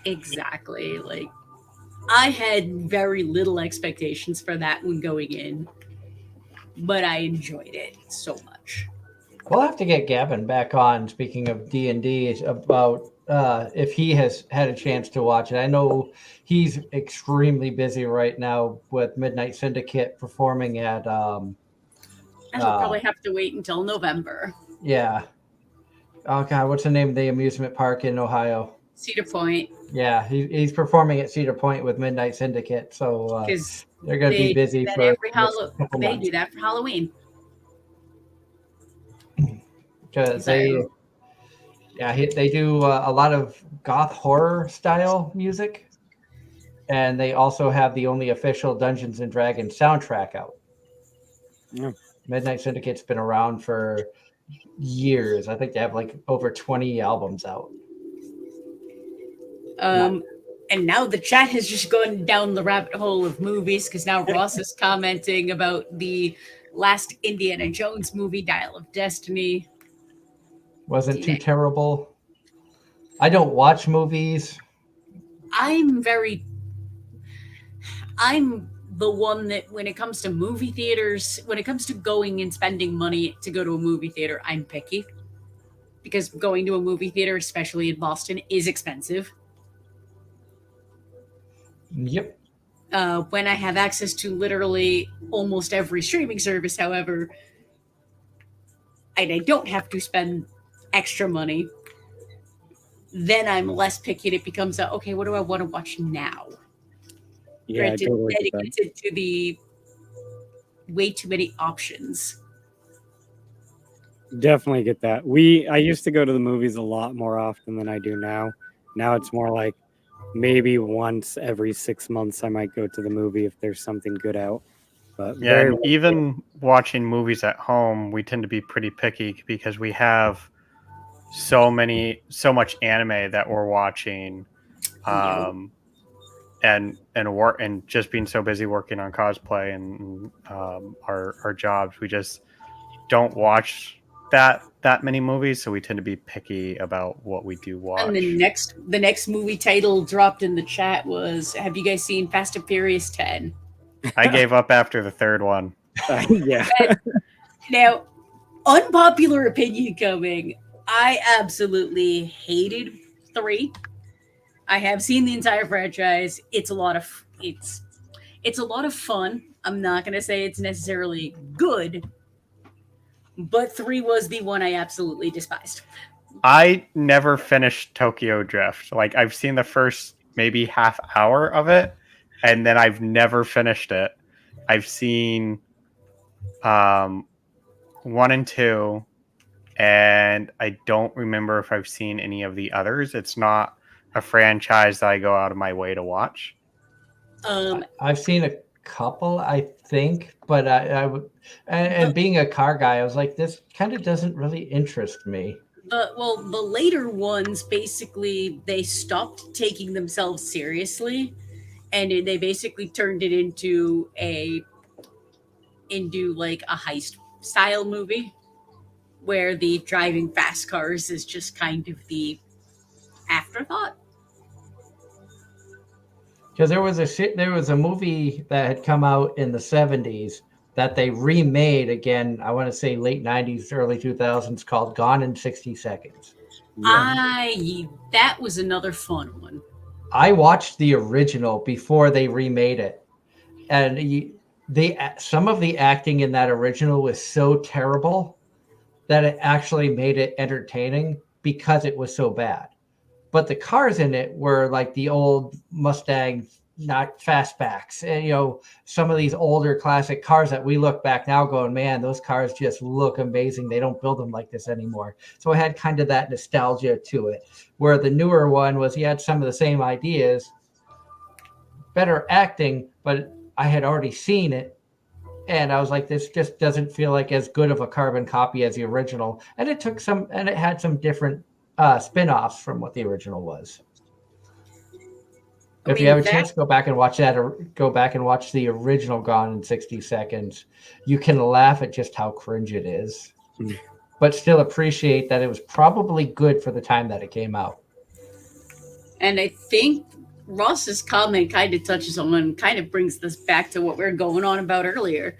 Exactly. I had very little expectations for that one going in, but I enjoyed it so much. We'll have to get Gavin back on, speaking of D&D, about if he has had a chance to watch it. I know he's extremely busy right now with Midnight Syndicate performing at... and we'll probably have to wait until November. Yeah. Oh, God, what's the name of the amusement park in Ohio? Cedar Point. Yeah, he's performing at Cedar Point with Midnight Syndicate, so they're going to be busy for every They do that for Halloween. Because they do a lot of goth horror style music, and they also have the only official Dungeons and Dragons soundtrack out. Yeah. Midnight Syndicate's been around for years. I think they have like over 20 albums out. And now the chat has just gone down the rabbit hole of movies because now Ross is commenting about the last Indiana Jones movie, Dial of Destiny. Wasn't too terrible. I don't watch movies. I'm the one that when it comes to movie theaters, when it comes to going and spending money to go to a movie theater, I'm picky. Because going to a movie theater, especially in Boston, is expensive. Yep. When I have access to literally almost every streaming service, however, and I don't have to spend extra money, then I'm less picky and it becomes okay, what do I want to watch now? Yeah, Granted, totally dedicated to the way too many options. definitely get that. I used to go to the movies a lot more often than I do now. Now it's more like maybe once every 6 months I might go to the movie if there's something good out. But Yeah, and even watching movies at home, we tend to be pretty picky because we have so much anime that we're watching, and work, and just being so busy working on cosplay and our jobs, we just don't watch that many movies, so we tend to be picky about what we do watch. And the next movie title dropped in the chat was, have you guys seen Fast and Furious 10? I gave up after the third one. Yeah. Now, unpopular opinion coming. I absolutely hated 3. I have seen the entire franchise. It's a lot of fun. I'm not gonna say it's necessarily good, but 3 was the one I absolutely despised. I never finished Tokyo Drift. Like, I've seen the first maybe half hour of it, and then I've never finished it. I've seen 1 and 2, and I don't remember if I've seen any of the others. It's not a franchise that I go out of my way to watch. I've seen a couple, I think, but I would, and being a car guy, I was like, this kind of doesn't really interest me. The later ones, basically, they stopped taking themselves seriously, and they basically turned it into like a heist style movie, where the driving fast cars is just kind of the afterthought. Because there was a movie that had come out in the 70s that they remade again, I want to say late 90s, early 2000s, called Gone in 60 Seconds. That was another fun one. I watched the original before they remade it. And some of the acting in that original was so terrible that it actually made it entertaining because it was so bad. But the cars in it were like the old Mustang, not fastbacks, and some of these older classic cars that we look back now going, man, those cars just look amazing. They don't build them like this anymore. So it had kind of that nostalgia to it, where the newer one was, you had some of the same ideas, better acting, but I had already seen it. And I was like, this just doesn't feel like as good of a carbon copy as the original. And it had some different spin-offs from what the original was. If you have a chance to go back and watch that, or go back and watch the original Gone in 60 Seconds, you can laugh at just how cringe it is, but still appreciate that it was probably good for the time that it came out. And I think Ross's comment kind of brings this back to what we were going on about earlier.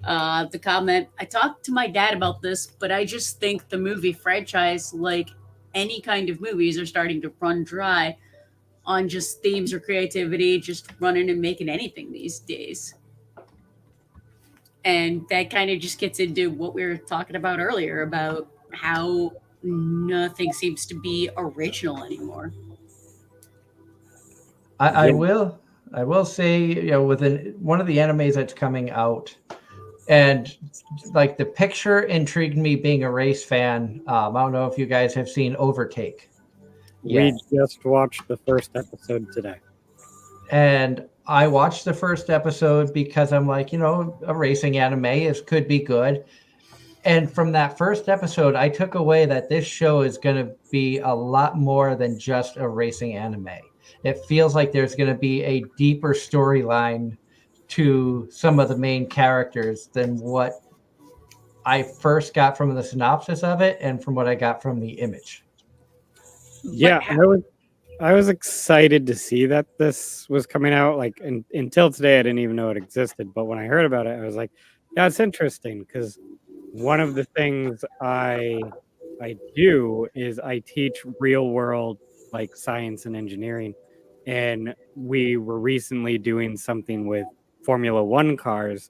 The comment, I talked to my dad about this, but I just think the movie franchise, like any kind of movies, are starting to run dry on just themes or creativity, just running and making anything these days. And that kind of just gets into what we were talking about earlier about how nothing seems to be original anymore. I will say, within one of the animes that's coming out, and like the picture intrigued me being a race fan. I don't know if you guys have seen Overtake. We just watched the first episode today. And I watched the first episode because I'm like, a racing anime could be good. And from that first episode, I took away that this show is going to be a lot more than just a racing anime. It feels like there's going to be a deeper storyline to some of the main characters than what I first got from the synopsis of it and from what I got from the image. Yeah, I was excited to see that this was coming out. Like until today, I didn't even know it existed. But when I heard about it, I was like, "Yeah, it's interesting." Because one of the things I do is I teach real world like science and engineering, and we were recently doing something with Formula One cars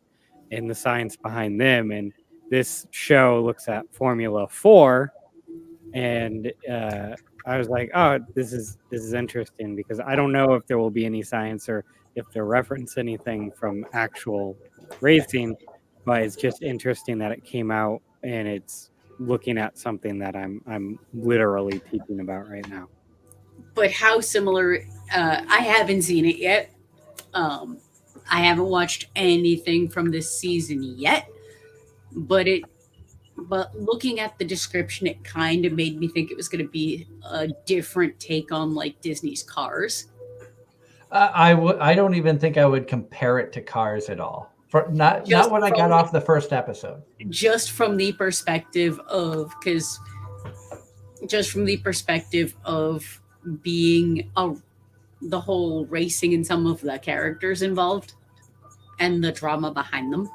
and the science behind them. And this show looks at Formula 4, and I was like, "Oh, this is interesting," because I don't know if there will be any science or if they reference anything from actual racing, but it's just interesting that it came out and it's looking at something that I'm literally teaching about right now. But how similar? I haven't seen it yet. I haven't watched anything from this season yet, but looking at the description, it kind of made me think it was going to be a different take on like Disney's Cars. I don't even think I would compare it to Cars at all. For not what I got off the first episode. Just from the perspective of being the whole racing and some of the characters involved and the drama behind them.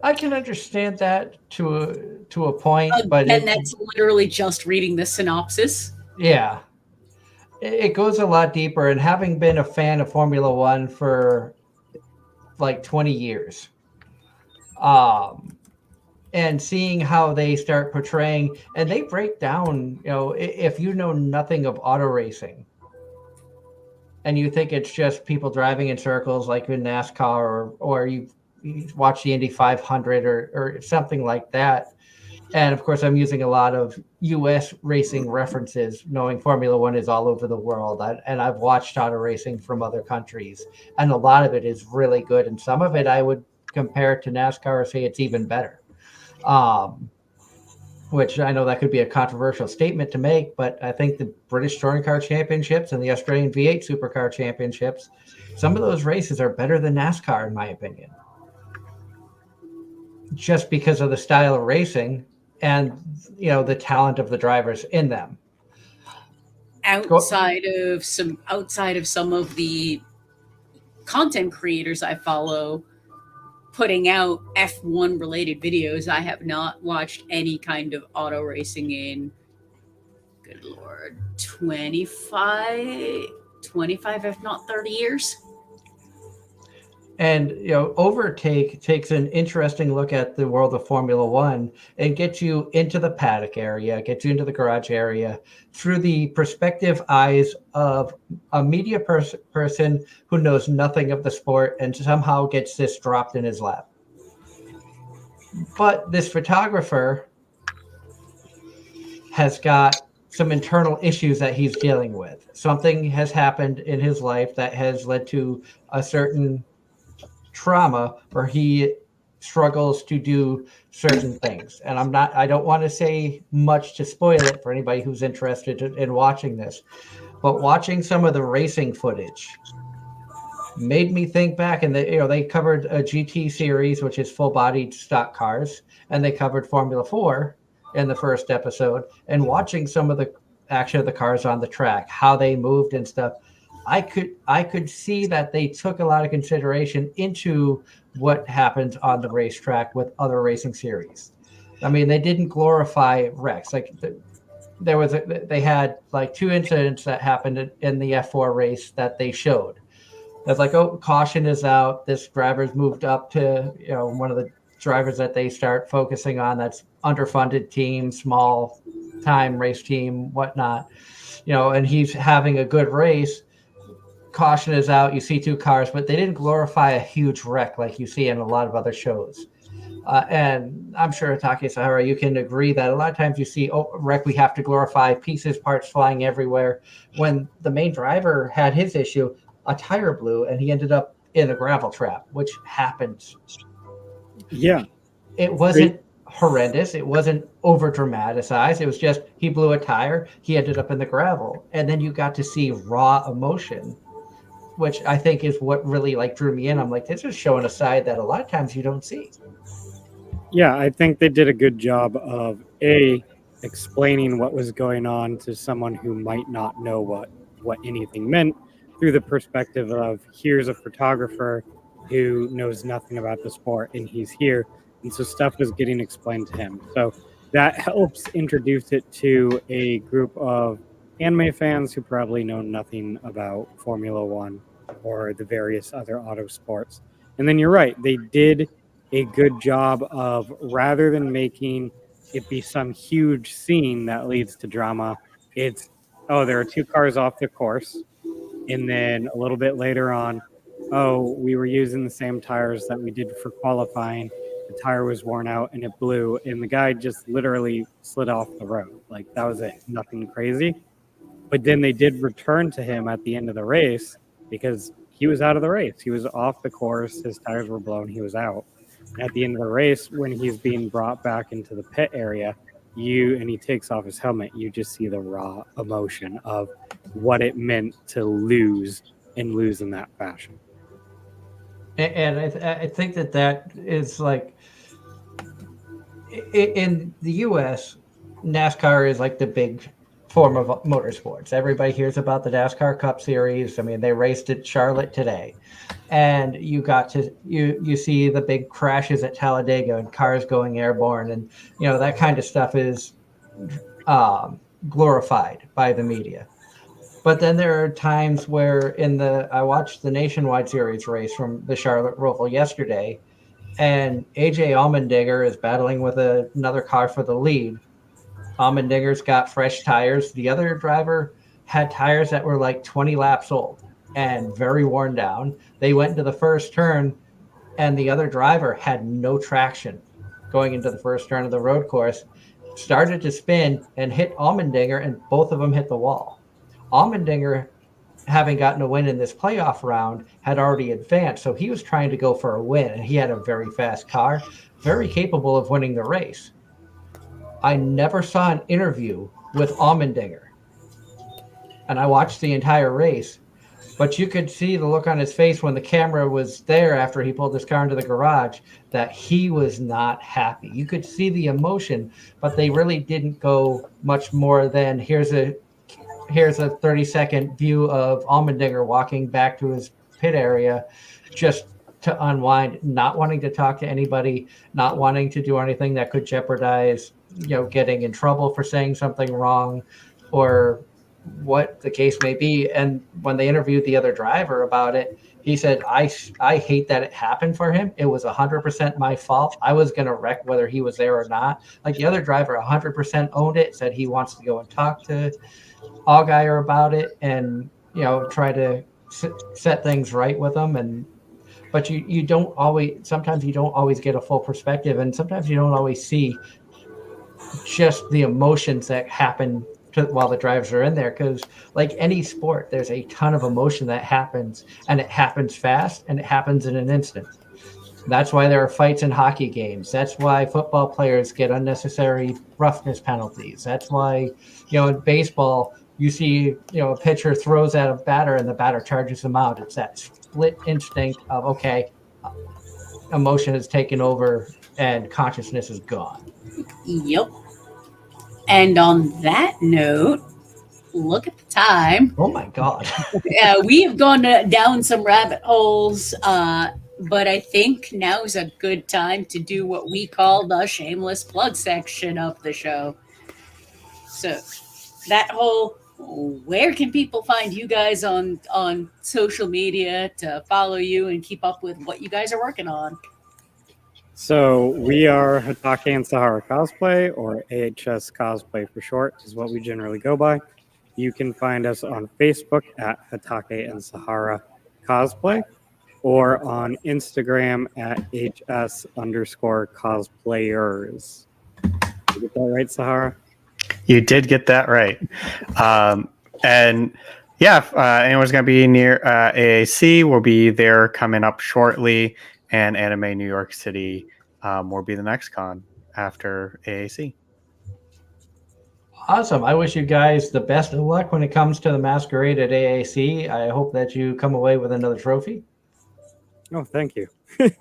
I can understand that to a point, but that's literally just reading the synopsis. Yeah, it goes a lot deeper. And having been a fan of Formula One for like 20 years, and seeing how they start portraying, and they break down, if you know nothing of auto racing and you think it's just people driving in circles like in NASCAR, or you watch the Indy 500 or something like that. And of course, I'm using a lot of US racing references, knowing Formula One is all over the world. And I've watched auto racing from other countries, and a lot of it is really good. And some of it I would compare to NASCAR or say it's even better. Which I know that could be a controversial statement to make, but I think the British Touring Car Championships and the Australian V8 Supercar Championships, some of those races are better than NASCAR, in my opinion. Just because of the style of racing and, the talent of the drivers in them. Outside of some of the content creators I follow putting out F1 related videos, I have not watched any kind of auto racing in, good Lord, 25, if not 30 years. And, Overtake takes an interesting look at the world of Formula One and gets you into the paddock area, gets you into the garage area through the perspective eyes of a media person who knows nothing of the sport and somehow gets this dropped in his lap. But this photographer has got some internal issues that he's dealing with. Something has happened in his life that has led to a certain trauma where he struggles to do certain things. And I don't want to say much to spoil it for anybody who's interested in watching this, but watching some of the racing footage made me think back. And they covered a GT series, which is full-bodied stock cars, and they covered Formula 4 in the first episode. And watching some of the action of the cars on the track, how they moved and stuff, I could see that they took a lot of consideration into what happens on the racetrack with other racing series. I mean, they didn't glorify wrecks. Like they had like 2 incidents that happened in the F4 race that they showed. That's like, oh, caution is out. This driver's moved up to one of the drivers that they start focusing on. That's underfunded team, small time race team, whatnot. And he's having a good race. Caution is out. You see 2 cars, but they didn't glorify a huge wreck like you see in a lot of other shows. And I'm sure Hatake and Sahara, you can agree that a lot of times you see a wreck, we have to glorify pieces, parts flying everywhere. When the main driver had his issue, a tire blew and he ended up in a gravel trap, which happens. Yeah, it wasn't horrendous. It wasn't over dramatized. It was just he blew a tire. He ended up in the gravel, and then you got to see raw emotion, which I think is what really like drew me in. I'm like, this is showing a side that a lot of times you don't see. Yeah, I think they did a good job of explaining what was going on to someone who might not know what anything meant through the perspective of here's a photographer who knows nothing about the sport and he's here, and so stuff was getting explained to him. So that helps introduce it to a group of anime fans who probably know nothing about Formula One or the various other auto sports. And then you're right, they did a good job of, rather than making it be some huge scene that leads to drama, it's, oh, there are two cars off the course. And then a little bit later on, oh, we were using the same tires that we did for qualifying. The tire was worn out and it blew, and the guy just literally slid off the road. Like, that was it, nothing crazy. But then they did return to him at the end of the race because he was out of the race. He was off the course, his tires were blown, he was out. At the end of the race, when he's being brought back into the pit area, and he takes off his helmet, you just see the raw emotion of what it meant to lose and lose in that fashion. And I think that is like in the U.S., NASCAR is like the big form of motorsports. Everybody hears about the NASCAR Cup Series. I mean, they raced at Charlotte today, and you see the big crashes at Talladega and cars going airborne, and that kind of stuff is glorified by the media. But then there are times where I watched the Nationwide Series race from the Charlotte Roval yesterday, and AJ Allmendinger is battling with another car for the lead. Allmendinger's got fresh tires. The other driver had tires that were like 20 laps old and very worn down. They went into the first turn, and the other driver had no traction going into the first turn of the road course, started to spin and hit Allmendinger, and both of them hit the wall. Allmendinger, having gotten a win in this playoff round, had already advanced, so he was trying to go for a win, and he had a very fast car, very capable of winning the race. I never saw an interview with Allmendinger, and I watched the entire race, but you could see the look on his face when the camera was there after he pulled his car into the garage that he was not happy. You could see the emotion, but they really didn't go much more than here's a 30-second view of Allmendinger walking back to his pit area just to unwind, not wanting to talk to anybody, not wanting to do anything that could jeopardize, getting in trouble for saying something wrong or what the case may be. And when they interviewed the other driver about it, he said, I hate that it happened for him. It was 100% my fault. I was going to wreck whether he was there or not. Like, the other driver 100% owned it, said he wants to go and talk to Allgaier about it and try to set things right with them. But you don't always, sometimes you don't always get a full perspective, and sometimes you don't always see just the emotions that happen while the drivers are in there, because like any sport, there's a ton of emotion that happens, and it happens fast and it happens in an instant. That's why there are fights in hockey games. That's why football players get unnecessary roughness penalties. That's why in baseball you see a pitcher throws at a batter and the batter charges him out. It's that split instinct of, okay, emotion has taken over and consciousness is gone. Yep. And on that note, look at the time. Oh my God. We have gone down some rabbit holes, but I think now is a good time to do what we call the shameless plug section of the show. So that whole, where can people find you guys on social media to follow you and keep up with what you guys are working on? So we are Hatake and Sahara Cosplay, or AHS Cosplay for short, is what we generally go by. You can find us on Facebook at Hatake and Sahara Cosplay, or on Instagram at HS_cosplayers. Did you get that right, Sahara? You did get that right. And yeah, if anyone's going to be near AAC, we'll be there coming up shortly, and Anime New York City or be the next con after AAC. Awesome. I wish you guys the best of luck when it comes to the masquerade at AAC. I hope that you come away with another trophy. Oh, thank you.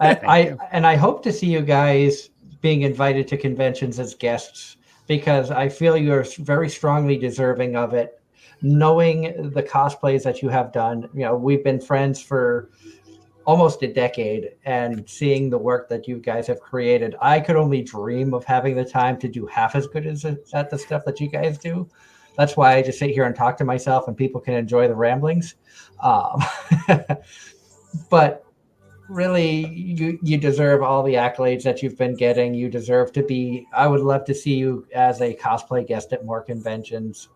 I hope to see you guys being invited to conventions as guests, because I feel you're very strongly deserving of it. Knowing the cosplays that you have done, we've been friends for almost a decade, and seeing the work that you guys have created, I could only dream of having the time to do half as good as at the stuff that you guys do. That's why I just sit here and talk to myself, and people can enjoy the ramblings. But really, you deserve all the accolades that you've been getting. You deserve to be. I would love to see you as a cosplay guest at more conventions.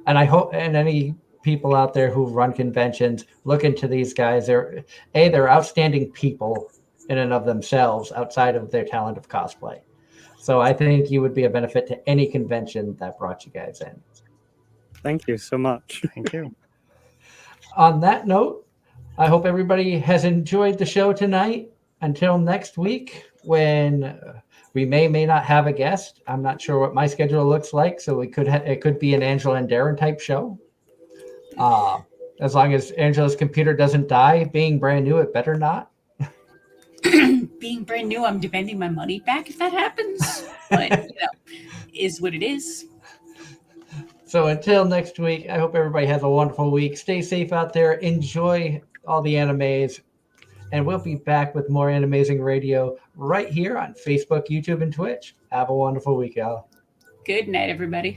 And I hope, and any people out there who run conventions, look into these guys. They're outstanding people in and of themselves, outside of their talent of cosplay. So I think you would be a benefit to any convention that brought you guys in. Thank you so much. Thank you. On that note, I hope everybody has enjoyed the show tonight. Until next week, when we may not have a guest. I'm not sure what my schedule looks like, so it could be an Angela and Darren type show. As long as Angela's computer doesn't die, being brand new, it better not. Being brand new, I'm demanding my money back if that happens. But, is what it is. So until next week, I hope everybody has a wonderful week. Stay safe out there. Enjoy all the animes. And we'll be back with more Anime-Zing Radio right here on Facebook, YouTube, and Twitch. Have a wonderful week, y'all. Good night, everybody.